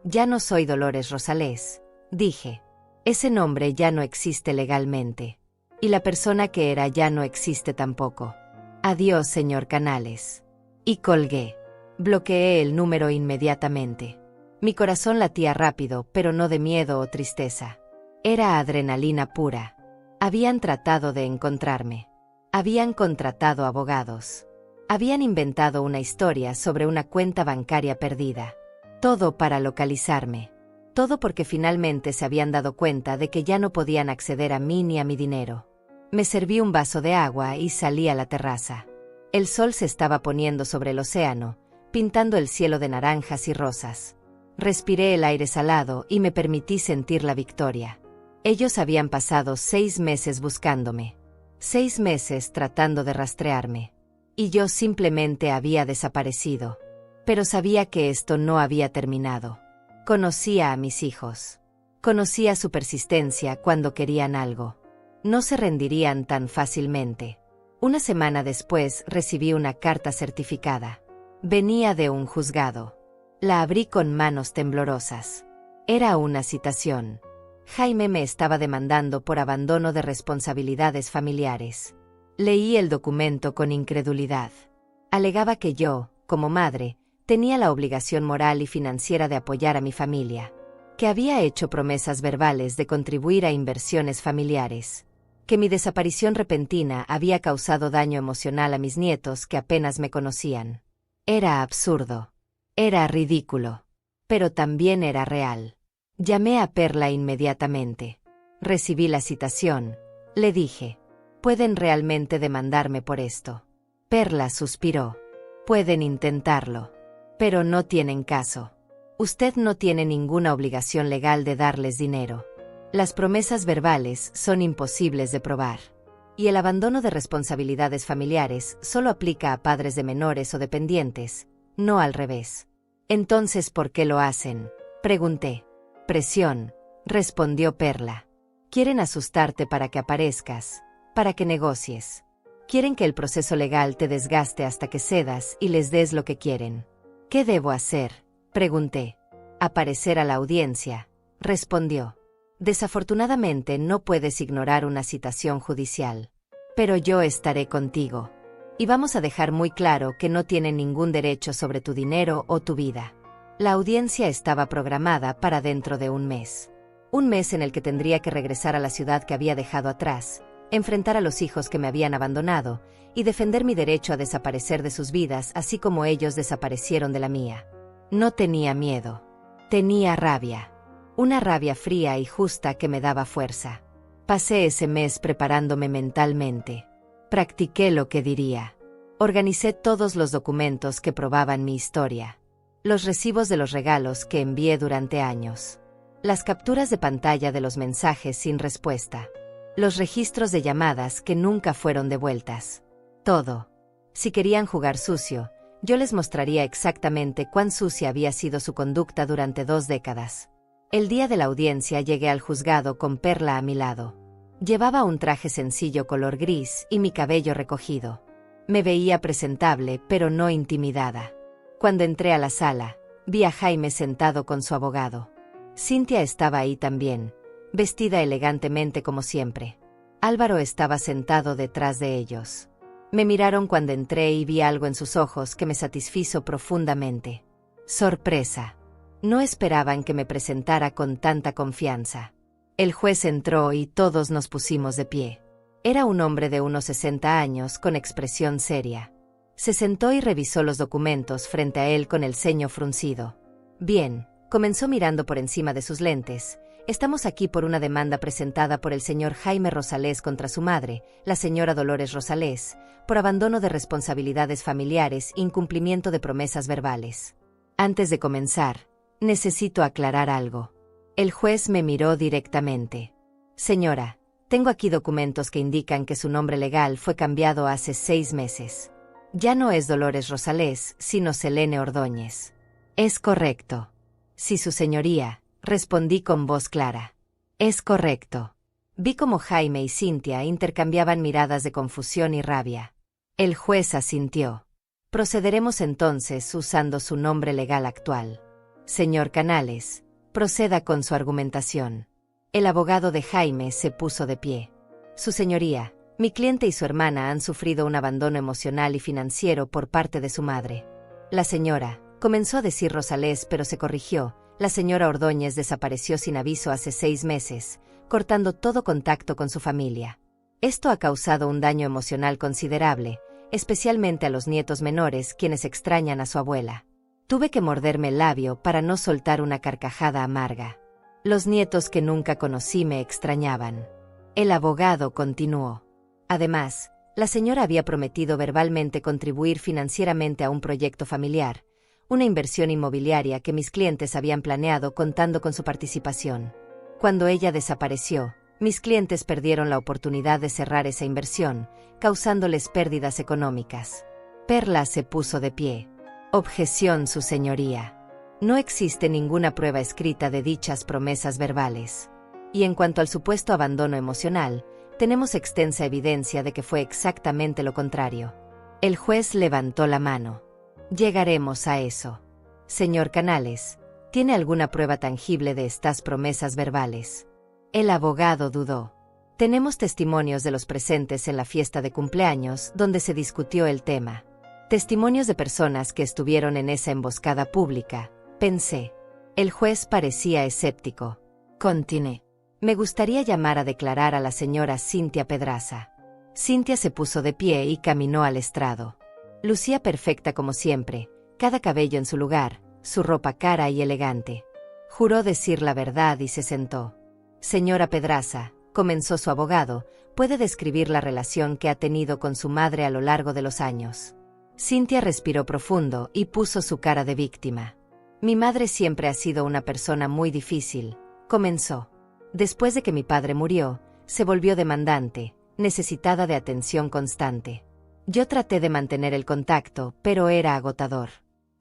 Ya no soy Dolores Rosales, dije. Ese nombre ya no existe legalmente. Y la persona que era ya no existe tampoco. Adiós, señor Canales. Y colgué. Bloqueé el número inmediatamente. Mi corazón latía rápido, pero no de miedo o tristeza. Era adrenalina pura. Habían tratado de encontrarme. Habían contratado abogados. Habían inventado una historia sobre una cuenta bancaria perdida. Todo para localizarme. Todo porque finalmente se habían dado cuenta de que ya no podían acceder a mí ni a mi dinero. Me serví un vaso de agua y salí a la terraza. El sol se estaba poniendo sobre el océano, pintando el cielo de naranjas y rosas. Respiré el aire salado y me permití sentir la victoria. Ellos habían pasado 6 meses buscándome. 6 meses tratando de rastrearme. Y yo simplemente había desaparecido. Pero sabía que esto no había terminado. Conocía a mis hijos. Conocía su persistencia cuando querían algo. No se rendirían tan fácilmente. Una semana después recibí una carta certificada. Venía de un juzgado. La abrí con manos temblorosas. Era una citación. Jaime me estaba demandando por abandono de responsabilidades familiares. Leí el documento con incredulidad. Alegaba que yo, como madre, tenía la obligación moral y financiera de apoyar a mi familia, que había hecho promesas verbales de contribuir a inversiones familiares, que mi desaparición repentina había causado daño emocional a mis nietos que apenas me conocían. Era absurdo. Era ridículo. Pero también era real. Llamé a Perla inmediatamente. Recibí la citación. Le dije, ¿pueden realmente demandarme por esto? Perla suspiró. Pueden intentarlo. Pero no tienen caso. Usted no tiene ninguna obligación legal de darles dinero. Las promesas verbales son imposibles de probar. Y el abandono de responsabilidades familiares solo aplica a padres de menores o dependientes, no al revés. Entonces, ¿por qué lo hacen? Pregunté. Presión, respondió Perla. Quieren asustarte para que aparezcas, para que negocies. Quieren que el proceso legal te desgaste hasta que cedas y les des lo que quieren. ¿Qué debo hacer? Pregunté. Aparecer a la audiencia, respondió. Desafortunadamente no puedes ignorar una citación judicial. Pero yo estaré contigo. Y vamos a dejar muy claro que no tienen ningún derecho sobre tu dinero o tu vida. La audiencia estaba programada para dentro de un mes. Un mes en el que tendría que regresar a la ciudad que había dejado atrás, enfrentar a los hijos que me habían abandonado y defender mi derecho a desaparecer de sus vidas así como ellos desaparecieron de la mía. No tenía miedo. Tenía rabia. Una rabia fría y justa que me daba fuerza. Pasé ese mes preparándome mentalmente. Practiqué lo que diría. Organicé todos los documentos que probaban mi historia. Los recibos de los regalos que envié durante años. Las capturas de pantalla de los mensajes sin respuesta. Los registros de llamadas que nunca fueron devueltas. Todo. Si querían jugar sucio, yo les mostraría exactamente cuán sucia había sido su conducta durante 2 décadas. El día de la audiencia llegué al juzgado con Perla a mi lado. Llevaba un traje sencillo color gris y mi cabello recogido. Me veía presentable, pero no intimidada. Cuando entré a la sala, vi a Jaime sentado con su abogado. Cintia estaba ahí también, vestida elegantemente como siempre. Álvaro estaba sentado detrás de ellos. Me miraron cuando entré y vi algo en sus ojos que me satisfizo profundamente. Sorpresa. No esperaban que me presentara con tanta confianza. El juez entró y todos nos pusimos de pie. Era un hombre de unos 60 años con expresión seria. Se sentó y revisó los documentos frente a él con el ceño fruncido. Bien, comenzó mirando por encima de sus lentes. Estamos aquí por una demanda presentada por el señor Jaime Rosales contra su madre, la señora Dolores Rosales, por abandono de responsabilidades familiares e incumplimiento de promesas verbales. Antes de comenzar, necesito aclarar algo. El juez me miró directamente. Señora, tengo aquí documentos que indican que su nombre legal fue cambiado hace 6 meses. Ya no es Dolores Rosales, sino Selene Ordóñez. Es correcto. Sí, su señoría, respondí con voz clara. Es correcto. Vi cómo Jaime y Cintia intercambiaban miradas de confusión y rabia. El juez asintió. Procederemos entonces usando su nombre legal actual. Señor Canales, proceda con su argumentación. El abogado de Jaime se puso de pie. Su señoría, mi cliente y su hermana han sufrido un abandono emocional y financiero por parte de su madre. La señora, comenzó a decir Rosales, pero se corrigió. La señora Ordóñez desapareció sin aviso hace 6 meses, cortando todo contacto con su familia. Esto ha causado un daño emocional considerable, especialmente a los nietos menores, quienes extrañan a su abuela. Tuve que morderme el labio para no soltar una carcajada amarga. Los nietos que nunca conocí me extrañaban. El abogado continuó. Además, la señora había prometido verbalmente contribuir financieramente a un proyecto familiar, una inversión inmobiliaria que mis clientes habían planeado contando con su participación. Cuando ella desapareció, mis clientes perdieron la oportunidad de cerrar esa inversión, causándoles pérdidas económicas. Perla se puso de pie. Objeción, su señoría. No existe ninguna prueba escrita de dichas promesas verbales. Y en cuanto al supuesto abandono emocional, tenemos extensa evidencia de que fue exactamente lo contrario. El juez levantó la mano. Llegaremos a eso. Señor Canales, ¿tiene alguna prueba tangible de estas promesas verbales? El abogado dudó. Tenemos testimonios de los presentes en la fiesta de cumpleaños donde se discutió el tema. Testimonios de personas que estuvieron en esa emboscada pública, pensé. El juez parecía escéptico. Continué. Me gustaría llamar a declarar a la señora Cintia Pedraza. Cintia se puso de pie y caminó al estrado. Lucía perfecta como siempre, cada cabello en su lugar, su ropa cara y elegante. Juró decir la verdad y se sentó. Señora Pedraza, comenzó su abogado, puede describir la relación que ha tenido con su madre a lo largo de los años. Cintia respiró profundo y puso su cara de víctima. Mi madre siempre ha sido una persona muy difícil, comenzó. Después de que mi padre murió, se volvió demandante, necesitada de atención constante. Yo traté de mantener el contacto, pero era agotador.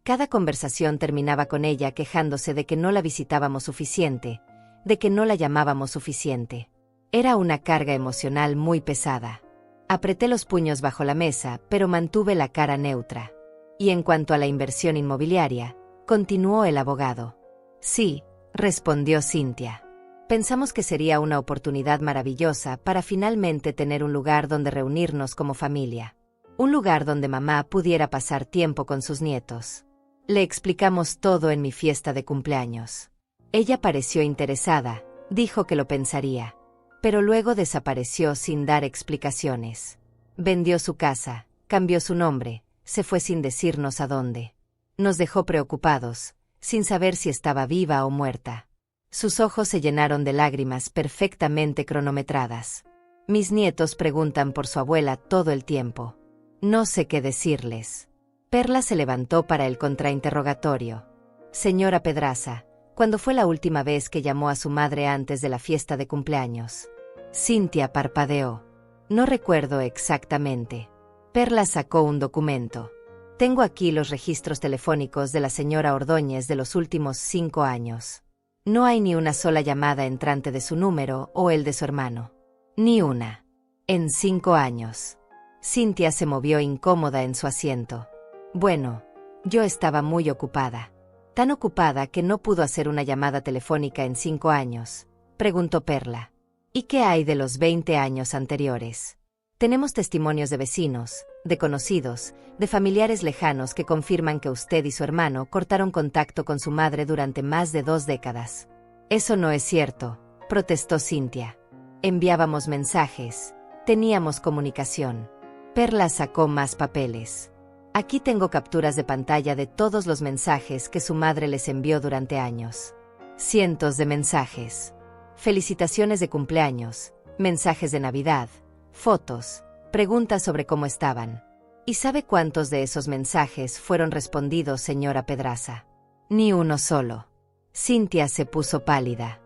Cada conversación terminaba con ella quejándose de que no la visitábamos suficiente, de que no la llamábamos suficiente. Era una carga emocional muy pesada. Apreté los puños bajo la mesa, pero mantuve la cara neutra. Y en cuanto a la inversión inmobiliaria, continuó el abogado. Sí, respondió Cintia. Pensamos que sería una oportunidad maravillosa para finalmente tener un lugar donde reunirnos como familia. Un lugar donde mamá pudiera pasar tiempo con sus nietos. Le explicamos todo en mi fiesta de cumpleaños. Ella pareció interesada, dijo que lo pensaría. Pero luego desapareció sin dar explicaciones. Vendió su casa, cambió su nombre, se fue sin decirnos a dónde. Nos dejó preocupados, sin saber si estaba viva o muerta. Sus ojos se llenaron de lágrimas perfectamente cronometradas. Mis nietos preguntan por su abuela todo el tiempo. No sé qué decirles. Perla se levantó para el contrainterrogatorio. Señora Pedraza, ¿cuándo fue la última vez que llamó a su madre antes de la fiesta de cumpleaños? Cintia parpadeó. No recuerdo exactamente. Perla sacó un documento. Tengo aquí los registros telefónicos de la señora Ordóñez de los últimos 5 años. No hay ni una sola llamada entrante de su número o el de su hermano. Ni una. En 5 años. Cintia se movió incómoda en su asiento. Bueno, yo estaba muy ocupada. Tan ocupada que no pudo hacer una llamada telefónica en 5 años, preguntó Perla. ¿Y qué hay de los 20 años anteriores? Tenemos testimonios de vecinos, de conocidos, de familiares lejanos que confirman que usted y su hermano cortaron contacto con su madre durante más de 2 décadas. Eso no es cierto, protestó Cintia. Enviábamos mensajes, teníamos comunicación. Perla sacó más papeles. Aquí tengo capturas de pantalla de todos los mensajes que su madre les envió durante años. Cientos de mensajes. Felicitaciones de cumpleaños, mensajes de Navidad, fotos, preguntas sobre cómo estaban. ¿Y sabe cuántos de esos mensajes fueron respondidos, señora Pedraza? Ni uno solo. Cintia se puso pálida.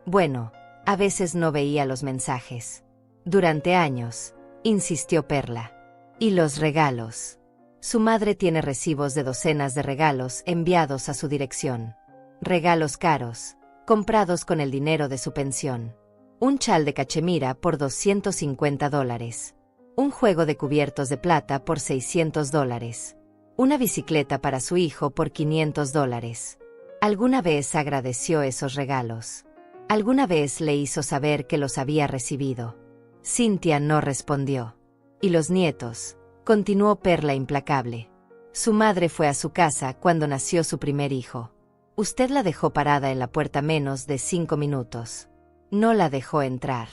Bueno, a veces no veía los mensajes. Durante años, insistió Perla. ¿Y los regalos? Su madre tiene recibos de docenas de regalos enviados a su dirección. Regalos caros, comprados con el dinero de su pensión. Un chal de cachemira por $250. Un juego de cubiertos de plata por $600. Una bicicleta para su hijo por $500. ¿Alguna vez agradeció esos regalos? ¿Alguna vez le hizo saber que los había recibido? Cynthia no respondió. ¿Y los nietos? Continuó Perla implacable. Su madre fue a su casa cuando nació su primer hijo. Usted la dejó parada en la puerta menos de 5 minutos. No la dejó entrar.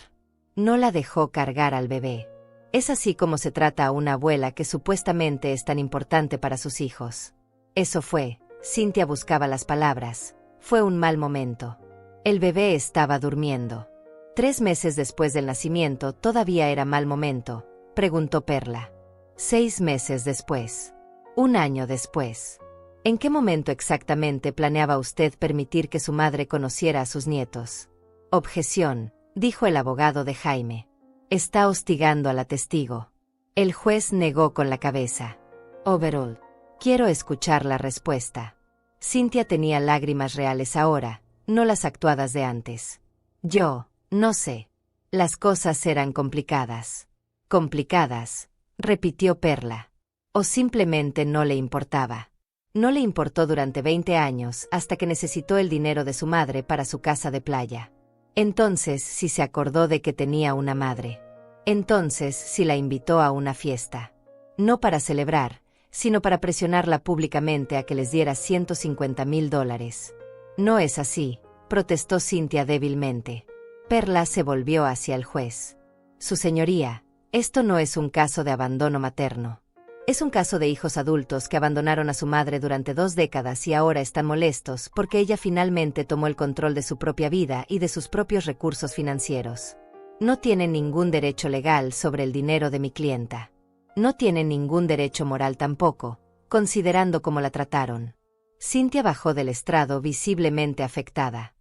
No la dejó cargar al bebé. Es así como se trata a una abuela que supuestamente es tan importante para sus hijos. Eso fue, Cynthia buscaba las palabras, fue un mal momento. El bebé estaba durmiendo. 3 meses después del nacimiento todavía era mal momento, preguntó Perla. 6 meses después. 1 año después. ¿En qué momento exactamente planeaba usted permitir que su madre conociera a sus nietos? Objeción, dijo el abogado de Jaime. Está hostigando a la testigo. El juez negó con la cabeza. Overall. Quiero escuchar la respuesta. Cynthia tenía lágrimas reales ahora, no las actuadas de antes. Yo, no sé. Las cosas eran complicadas. Complicadas, repitió Perla. O simplemente no le importaba. No le importó durante 20 años hasta que necesitó el dinero de su madre para su casa de playa. Entonces sí se acordó de que tenía una madre. Entonces sí la invitó a una fiesta. No para celebrar, sino para presionarla públicamente a que les diera $150,000. No es así, protestó Cynthia débilmente. Perla se volvió hacia el juez. Su señoría, esto no es un caso de abandono materno. Es un caso de hijos adultos que abandonaron a su madre durante 2 décadas y ahora están molestos porque ella finalmente tomó el control de su propia vida y de sus propios recursos financieros. No tienen ningún derecho legal sobre el dinero de mi clienta. No tienen ningún derecho moral tampoco, considerando cómo la trataron. Cynthia bajó del estrado visiblemente afectada.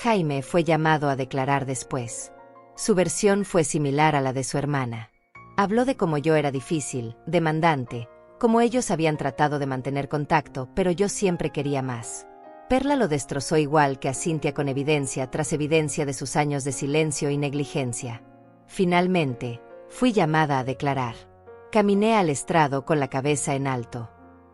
Jaime fue llamado a declarar después. Su versión fue similar a la de su hermana. Habló de cómo yo era difícil, demandante, cómo ellos habían tratado de mantener contacto, pero yo siempre quería más. Perla lo destrozó igual que a Cynthia con evidencia tras evidencia de sus años de silencio y negligencia. Finalmente, fui llamada a declarar. Caminé al estrado con la cabeza en alto.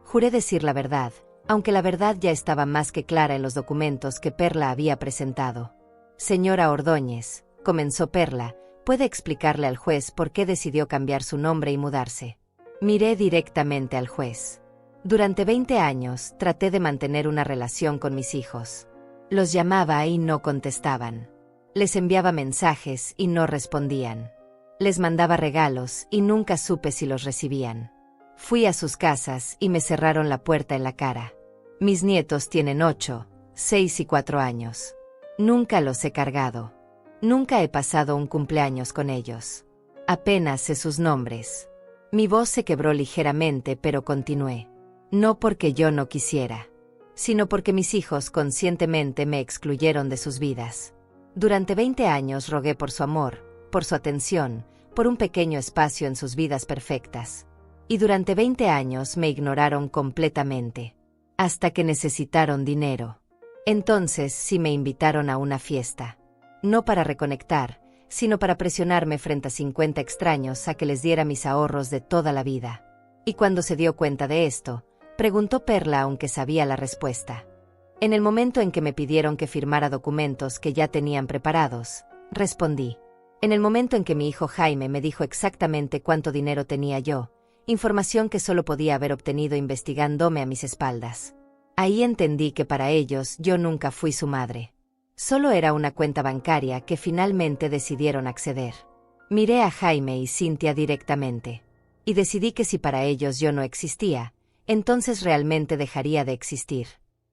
Juré decir la verdad, aunque la verdad ya estaba más que clara en los documentos que Perla había presentado. Señora Ordóñez, comenzó Perla, ¿puede explicarle al juez por qué decidió cambiar su nombre y mudarse? Miré directamente al juez. Durante 20 años traté de mantener una relación con mis hijos. Los llamaba y no contestaban. Les enviaba mensajes y no respondían. Les mandaba regalos y nunca supe si los recibían. Fui a sus casas y me cerraron la puerta en la cara. Mis nietos tienen 8, 6 y 4 años. Nunca los he cargado. Nunca he pasado un cumpleaños con ellos. Apenas sé sus nombres. Mi voz se quebró ligeramente, pero continué. No porque yo no quisiera, sino porque mis hijos conscientemente me excluyeron de sus vidas. Durante 20 años rogué por su amor, por su atención, por un pequeño espacio en sus vidas perfectas. Y durante 20 años me ignoraron completamente. Hasta que necesitaron dinero. Entonces sí me invitaron a una fiesta. No para reconectar, sino para presionarme frente a 50 extraños a que les diera mis ahorros de toda la vida. Y cuando se dio cuenta de esto, preguntó Perla aunque sabía la respuesta. En el momento en que me pidieron que firmara documentos que ya tenían preparados, respondí. En el momento en que mi hijo Jaime me dijo exactamente cuánto dinero tenía yo, información que solo podía haber obtenido investigándome a mis espaldas. Ahí entendí que para ellos yo nunca fui su madre. Solo era una cuenta bancaria que finalmente decidieron acceder. Miré a Jaime y Cynthia directamente. Y decidí que si para ellos yo no existía, entonces realmente dejaría de existir.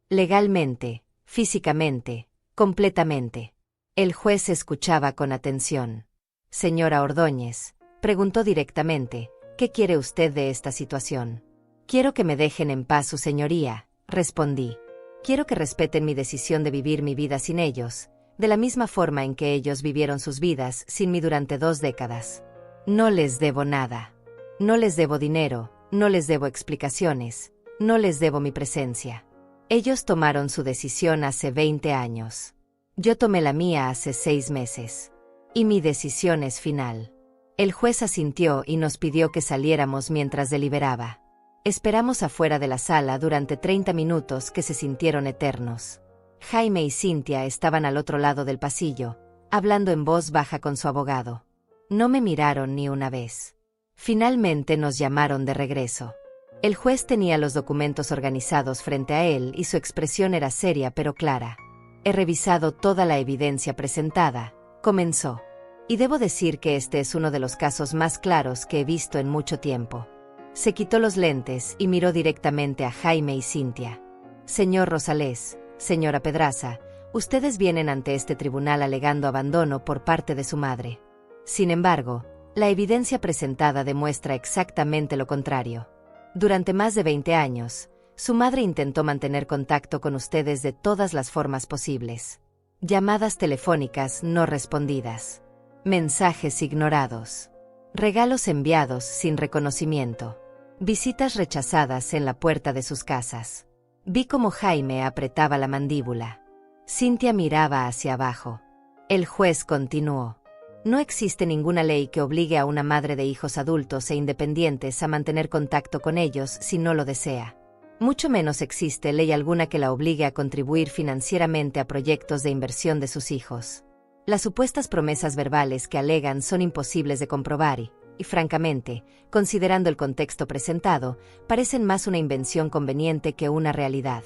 Legalmente, físicamente, completamente. El juez escuchaba con atención. Señora Ordóñez, preguntó directamente, ¿qué quiere usted de esta situación? Quiero que me dejen en paz, su señoría, respondí. Quiero que respeten mi decisión de vivir mi vida sin ellos, de la misma forma en que ellos vivieron sus vidas sin mí durante 2 décadas. No les debo nada. No les debo dinero, no les debo explicaciones, no les debo mi presencia. Ellos tomaron su decisión hace 20 años. Yo tomé la mía hace 6 meses. Y mi decisión es final. El juez asintió y nos pidió que saliéramos mientras deliberaba. Esperamos afuera de la sala durante 30 minutos que se sintieron eternos. Jaime y Cynthia estaban al otro lado del pasillo, hablando en voz baja con su abogado. No me miraron ni una vez. Finalmente nos llamaron de regreso. El juez tenía los documentos organizados frente a él y su expresión era seria pero clara. He revisado toda la evidencia presentada, comenzó. Y debo decir que este es uno de los casos más claros que he visto en mucho tiempo. Se quitó los lentes y miró directamente a Jaime y Cynthia. Señor Rosales, señora Pedraza, ustedes vienen ante este tribunal alegando abandono por parte de su madre. Sin embargo, la evidencia presentada demuestra exactamente lo contrario. Durante más de 20 años, su madre intentó mantener contacto con ustedes de todas las formas posibles. Llamadas telefónicas no respondidas. Mensajes ignorados. Regalos enviados sin reconocimiento. Visitas rechazadas en la puerta de sus casas. Vi cómo Jaime apretaba la mandíbula. Cynthia miraba hacia abajo. El juez continuó. No existe ninguna ley que obligue a una madre de hijos adultos e independientes a mantener contacto con ellos si no lo desea. Mucho menos existe ley alguna que la obligue a contribuir financieramente a proyectos de inversión de sus hijos. Las supuestas promesas verbales que alegan son imposibles de comprobar y, francamente, considerando el contexto presentado, parecen más una invención conveniente que una realidad.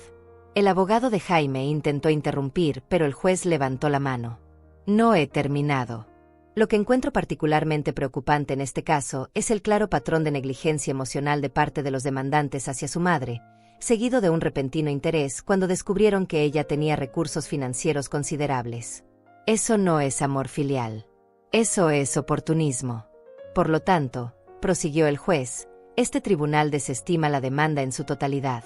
El abogado de Jaime intentó interrumpir, pero el juez levantó la mano. No he terminado. Lo que encuentro particularmente preocupante en este caso es el claro patrón de negligencia emocional de parte de los demandantes hacia su madre, seguido de un repentino interés cuando descubrieron que ella tenía recursos financieros considerables. Eso no es amor filial. Eso es oportunismo. Por lo tanto, prosiguió el juez, este tribunal desestima la demanda en su totalidad.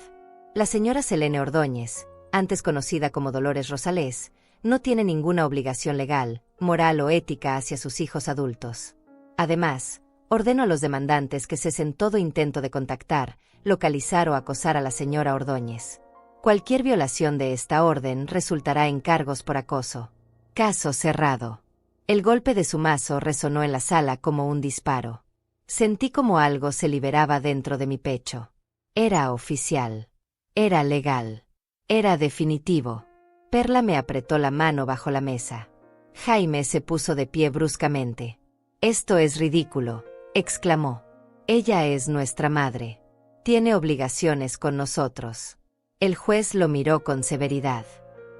La señora Selene Ordóñez, antes conocida como Dolores Rosales, no tiene ninguna obligación legal, moral o ética hacia sus hijos adultos. Además, ordeno a los demandantes que cesen todo intento de contactar, localizar o acosar a la señora Ordóñez. Cualquier violación de esta orden resultará en cargos por acoso. Caso cerrado. El golpe de su mazo resonó en la sala como un disparo. Sentí como algo se liberaba dentro de mi pecho. Era oficial. Era legal. Era definitivo. Perla me apretó la mano bajo la mesa. Jaime se puso de pie bruscamente. «Esto es ridículo», exclamó. «Ella es nuestra madre. Tiene obligaciones con nosotros». El juez lo miró con severidad.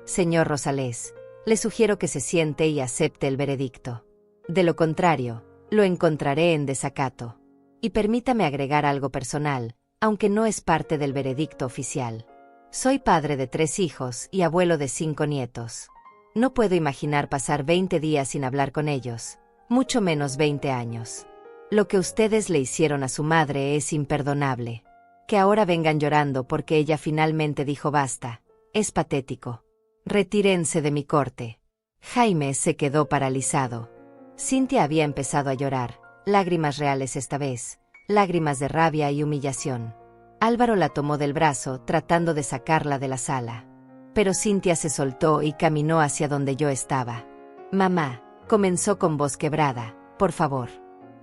«Señor Rosales, le sugiero que se siente y acepte el veredicto. De lo contrario, lo encontraré en desacato. Y permítame agregar algo personal, aunque no es parte del veredicto oficial. Soy padre de 3 hijos y abuelo de 5 nietos. No puedo imaginar pasar 20 días sin hablar con ellos, mucho menos 20 años. Lo que ustedes le hicieron a su madre es imperdonable. Que ahora vengan llorando porque ella finalmente dijo basta, es patético. Retírense de mi corte». Jaime se quedó paralizado. Cynthia había empezado a llorar, lágrimas reales esta vez, lágrimas de rabia y humillación. Álvaro la tomó del brazo tratando de sacarla de la sala. Pero Cynthia se soltó y caminó hacia donde yo estaba. «Mamá», comenzó con voz quebrada, «por favor,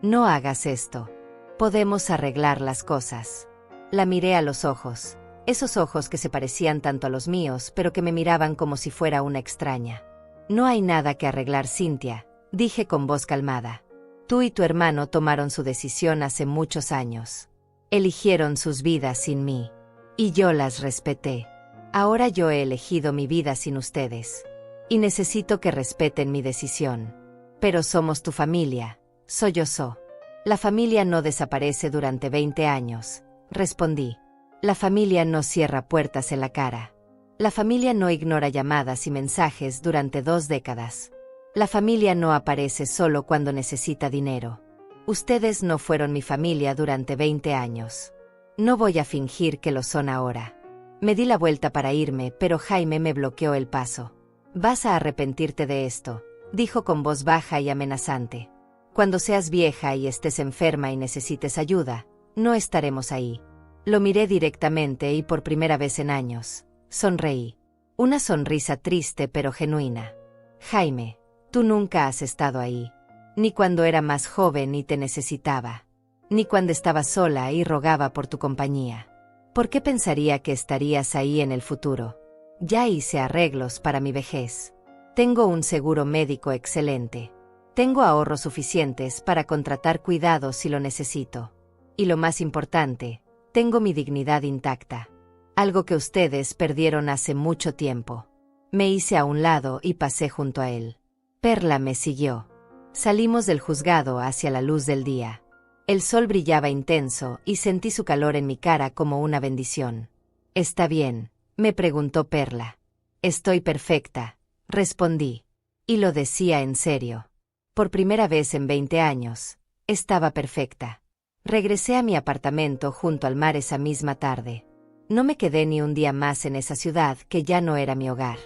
no hagas esto. Podemos arreglar las cosas». La miré a los ojos, esos ojos que se parecían tanto a los míos pero que me miraban como si fuera una extraña. «No hay nada que arreglar, Cynthia», dije con voz calmada. «Tú y tu hermano tomaron su decisión hace muchos años. Eligieron sus vidas sin mí. Y yo las respeté. Ahora yo he elegido mi vida sin ustedes. Y necesito que respeten mi decisión. Pero somos tu familia, sollozó. La familia no desaparece durante 20 años, respondí. La familia no cierra puertas en la cara. La familia no ignora llamadas y mensajes durante 2 décadas. La familia no aparece solo cuando necesita dinero. Ustedes no fueron mi familia durante 20 años. No voy a fingir que lo son ahora». Me di la vuelta para irme, pero Jaime me bloqueó el paso. «Vas a arrepentirte de esto», dijo con voz baja y amenazante. «Cuando seas vieja y estés enferma y necesites ayuda, no estaremos ahí». Lo miré directamente y por primera vez en años, sonreí. Una sonrisa triste pero genuina. «Jaime, tú nunca has estado ahí. Ni cuando era más joven y te necesitaba. Ni cuando estaba sola y rogaba por tu compañía. ¿Por qué pensaría que estarías ahí en el futuro? Ya hice arreglos para mi vejez. Tengo un seguro médico excelente. Tengo ahorros suficientes para contratar cuidados si lo necesito. Y lo más importante, tengo mi dignidad intacta. Algo que ustedes perdieron hace mucho tiempo. Me hice a un lado y pasé junto a él. Perla me siguió. Salimos del juzgado hacia la luz del día. El sol brillaba intenso y sentí su calor en mi cara como una bendición. «¿Está bien?», me preguntó Perla. «Estoy perfecta», respondí. Y lo decía en serio. Por primera vez en 20 años, estaba perfecta. Regresé a mi apartamento junto al mar esa misma tarde. No me quedé ni un día más en esa ciudad que ya no era mi hogar.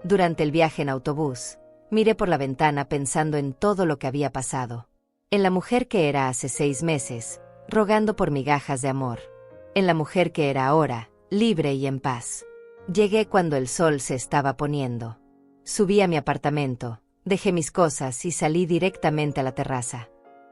Durante el viaje en autobús, miré por la ventana pensando en todo lo que había pasado. En la mujer que era hace 6 meses, rogando por migajas de amor. En la mujer que era ahora, libre y en paz. Llegué cuando el sol se estaba poniendo. Subí a mi apartamento, dejé mis cosas y salí directamente a la terraza.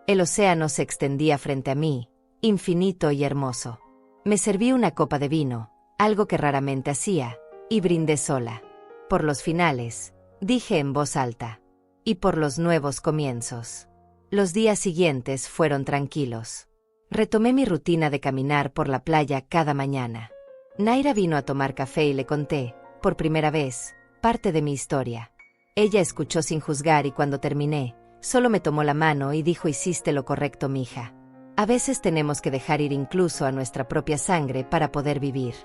El océano se extendía frente a mí, infinito y hermoso. Me serví una copa de vino, algo que raramente hacía, y brindé sola. Por los finales, dije en voz alta. Y por los nuevos comienzos. Los días siguientes fueron tranquilos. Retomé mi rutina de caminar por la playa cada mañana. Naira vino a tomar café y le conté, por primera vez, parte de mi historia. Ella escuchó sin juzgar y cuando terminé, solo me tomó la mano y dijo: «Hiciste lo correcto, mija. A veces tenemos que dejar ir incluso a nuestra propia sangre para poder vivir».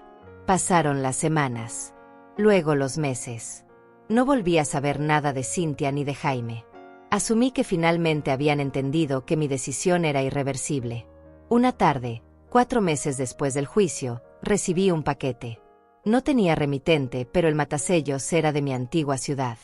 Pasaron las semanas. Luego los meses. No volví a saber nada de Cynthia ni de Jaime. Asumí que finalmente habían entendido que mi decisión era irreversible. Una tarde, 4 meses después del juicio, recibí un paquete. No tenía remitente, pero el matasellos era de mi antigua ciudad.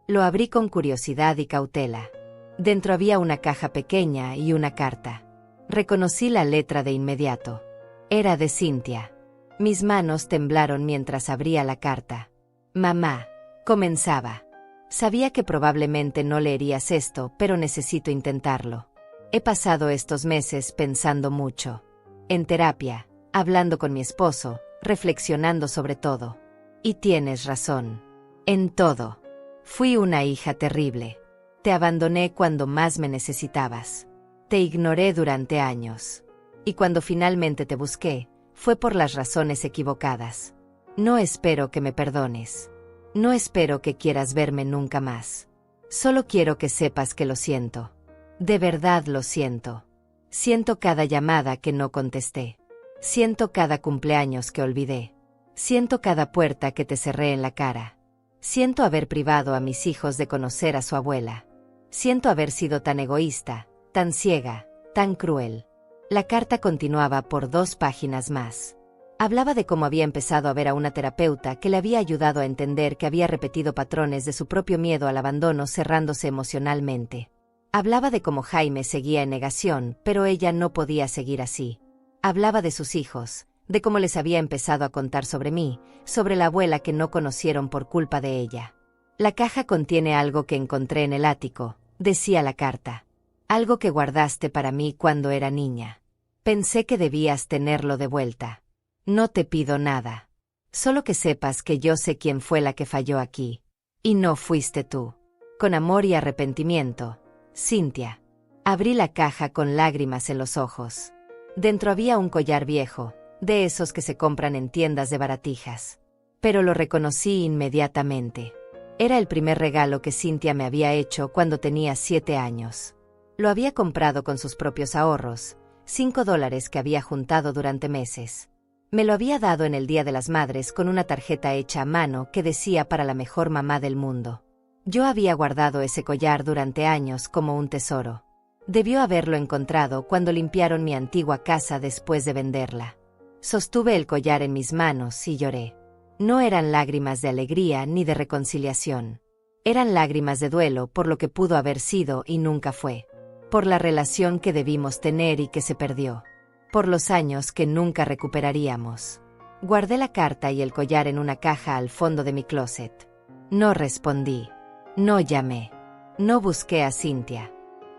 Lo abrí con curiosidad y cautela. Dentro había una caja pequeña y una carta. Reconocí la letra de inmediato. Era de Cynthia. Mis manos temblaron mientras abría la carta. «Mamá», comenzaba. «Sabía que probablemente no leerías esto, pero necesito intentarlo. He pasado estos meses pensando mucho. En terapia, hablando con mi esposo, reflexionando sobre todo. Y tienes razón. En todo. Fui una hija terrible. Te abandoné cuando más me necesitabas. Te ignoré durante años. Y cuando finalmente te busqué, fue por las razones equivocadas. No espero que me perdones. No espero que quieras verme nunca más. Solo quiero que sepas que lo siento. De verdad lo siento. Siento cada llamada que no contesté. Siento cada cumpleaños que olvidé. Siento cada puerta que te cerré en la cara. Siento haber privado a mis hijos de conocer a su abuela. Siento haber sido tan egoísta, tan ciega, tan cruel». La carta continuaba por 2 páginas más. Hablaba de cómo había empezado a ver a una terapeuta que le había ayudado a entender que había repetido patrones de su propio miedo al abandono cerrándose emocionalmente. Hablaba de cómo Jaime seguía en negación, pero ella no podía seguir así. Hablaba de sus hijos, de cómo les había empezado a contar sobre mí, sobre la abuela que no conocieron por culpa de ella. «La caja contiene algo que encontré en el ático», decía la carta. «Algo que guardaste para mí cuando era niña. Pensé que debías tenerlo de vuelta. No te pido nada. Solo que sepas que yo sé quién fue la que falló aquí. Y no fuiste tú. Con amor y arrepentimiento, Cynthia». Abrí la caja con lágrimas en los ojos. Dentro había un collar viejo, de esos que se compran en tiendas de baratijas. Pero lo reconocí inmediatamente. Era el primer regalo que Cynthia me había hecho cuando tenía 7 años. Lo había comprado con sus propios ahorros, $5 que había juntado durante meses. Me lo había dado en el Día de las Madres con una tarjeta hecha a mano que decía «para la mejor mamá del mundo». Yo había guardado ese collar durante años como un tesoro. Debió haberlo encontrado cuando limpiaron mi antigua casa después de venderla. Sostuve el collar en mis manos y lloré. No eran lágrimas de alegría ni de reconciliación. Eran lágrimas de duelo por lo que pudo haber sido y nunca fue. Por la relación que debimos tener y que se perdió. Por los años que nunca recuperaríamos. Guardé la carta y el collar en una caja al fondo de mi closet. No respondí. No llamé. No busqué a Cynthia.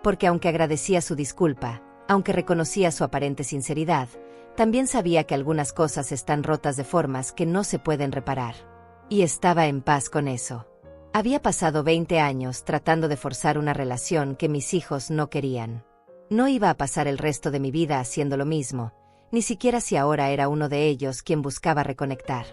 Porque aunque agradecía su disculpa, aunque reconocía su aparente sinceridad, también sabía que algunas cosas están rotas de formas que no se pueden reparar. Y estaba en paz con eso. Había pasado 20 años tratando de forzar una relación que mis hijos no querían. No iba a pasar el resto de mi vida haciendo lo mismo, ni siquiera si ahora era uno de ellos quien buscaba reconectar.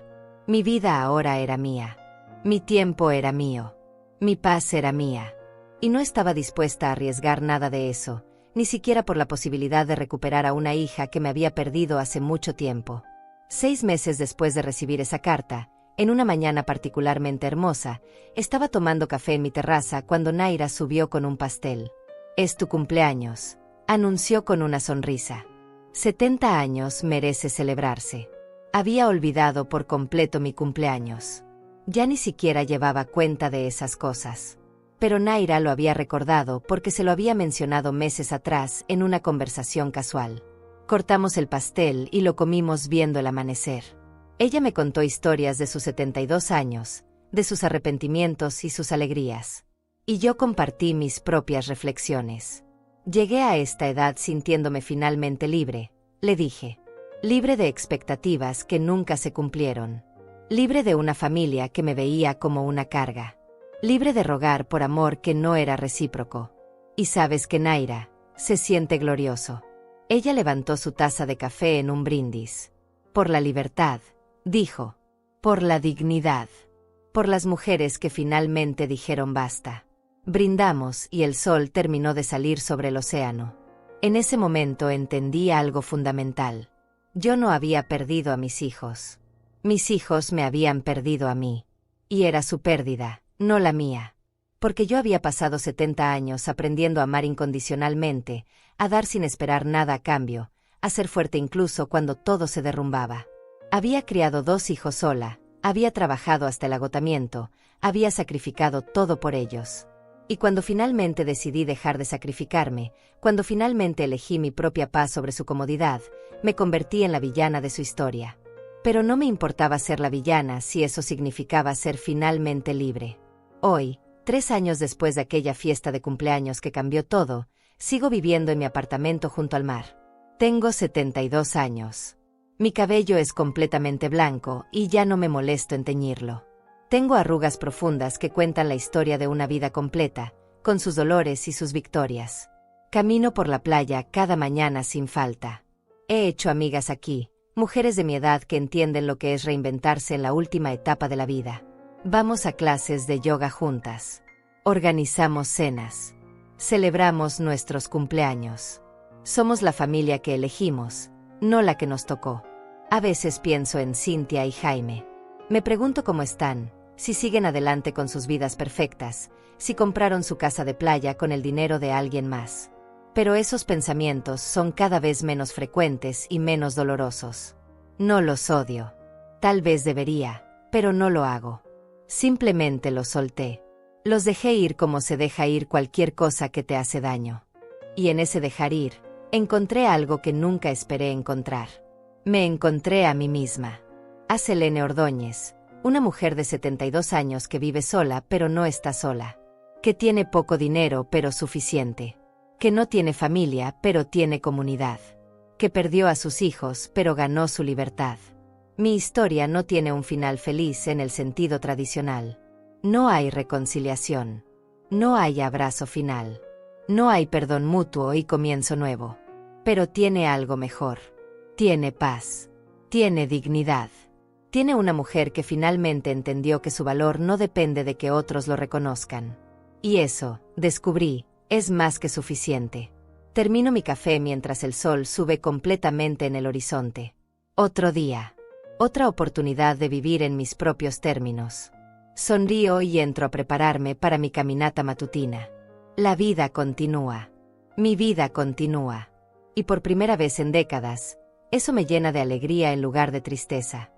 Mi vida ahora era mía. Mi tiempo era mío. Mi paz era mía. Y no estaba dispuesta a arriesgar nada de eso, ni siquiera por la posibilidad de recuperar a una hija que me había perdido hace mucho tiempo. 6 meses después de recibir esa carta, en una mañana particularmente hermosa, estaba tomando café en mi terraza cuando Naira subió con un pastel. «Es tu cumpleaños», anunció con una sonrisa. 70 años merece celebrarse. Había olvidado por completo mi cumpleaños. Ya ni siquiera llevaba cuenta de esas cosas. Pero Naira lo había recordado porque se lo había mencionado meses atrás en una conversación casual. Cortamos el pastel y lo comimos viendo el amanecer. Ella me contó historias de sus 72 años, de sus arrepentimientos y sus alegrías. Y yo compartí mis propias reflexiones. Llegué a esta edad sintiéndome finalmente libre, le dije. Libre de expectativas que nunca se cumplieron. Libre de una familia que me veía como una carga. Libre de rogar por amor que no era recíproco. Y sabes que Naira, se siente glorioso. Ella levantó su taza de café en un brindis. Por la libertad, dijo. Por la dignidad. Por las mujeres que finalmente dijeron basta. Brindamos y el sol terminó de salir sobre el océano. En ese momento entendí algo fundamental. Yo no había perdido a mis hijos. Mis hijos me habían perdido a mí. Y era su pérdida, no la mía. Porque yo había pasado 70 años aprendiendo a amar incondicionalmente, a dar sin esperar nada a cambio, a ser fuerte incluso cuando todo se derrumbaba. Había criado 2 hijos sola, había trabajado hasta el agotamiento, había sacrificado todo por ellos. Y cuando finalmente decidí dejar de sacrificarme, cuando finalmente elegí mi propia paz sobre su comodidad, me convertí en la villana de su historia. Pero no me importaba ser la villana si eso significaba ser finalmente libre. Hoy, 3 años después de aquella fiesta de cumpleaños que cambió todo, sigo viviendo en mi apartamento junto al mar. Tengo 72 años. Mi cabello es completamente blanco y ya no me molesto en teñirlo. Tengo arrugas profundas que cuentan la historia de una vida completa, con sus dolores y sus victorias. Camino por la playa cada mañana sin falta. He hecho amigas aquí, mujeres de mi edad que entienden lo que es reinventarse en la última etapa de la vida. Vamos a clases de yoga juntas. Organizamos cenas. Celebramos nuestros cumpleaños. Somos la familia que elegimos, no la que nos tocó. A veces pienso en Cynthia y Jaime. Me pregunto cómo están, si siguen adelante con sus vidas perfectas, si compraron su casa de playa con el dinero de alguien más. Pero esos pensamientos son cada vez menos frecuentes y menos dolorosos. No los odio. Tal vez debería, pero no lo hago. Simplemente los solté. Los dejé ir como se deja ir cualquier cosa que te hace daño. Y en ese dejar ir, encontré algo que nunca esperé encontrar. Me encontré a mí misma. A Selene Ordóñez, una mujer de 72 años que vive sola pero no está sola. Que tiene poco dinero pero suficiente. Que no tiene familia pero tiene comunidad. Que perdió a sus hijos pero ganó su libertad. Mi historia no tiene un final feliz en el sentido tradicional. No hay reconciliación. No hay abrazo final. No hay perdón mutuo y comienzo nuevo. Pero tiene algo mejor. Tiene paz. Tiene dignidad. Tiene una mujer que finalmente entendió que su valor no depende de que otros lo reconozcan. Y eso, descubrí, es más que suficiente. Termino mi café mientras el sol sube completamente en el horizonte. Otro día. Otra oportunidad de vivir en mis propios términos. Sonrío y entro a prepararme para mi caminata matutina. La vida continúa. Mi vida continúa. Y por primera vez en décadas, eso me llena de alegría en lugar de tristeza.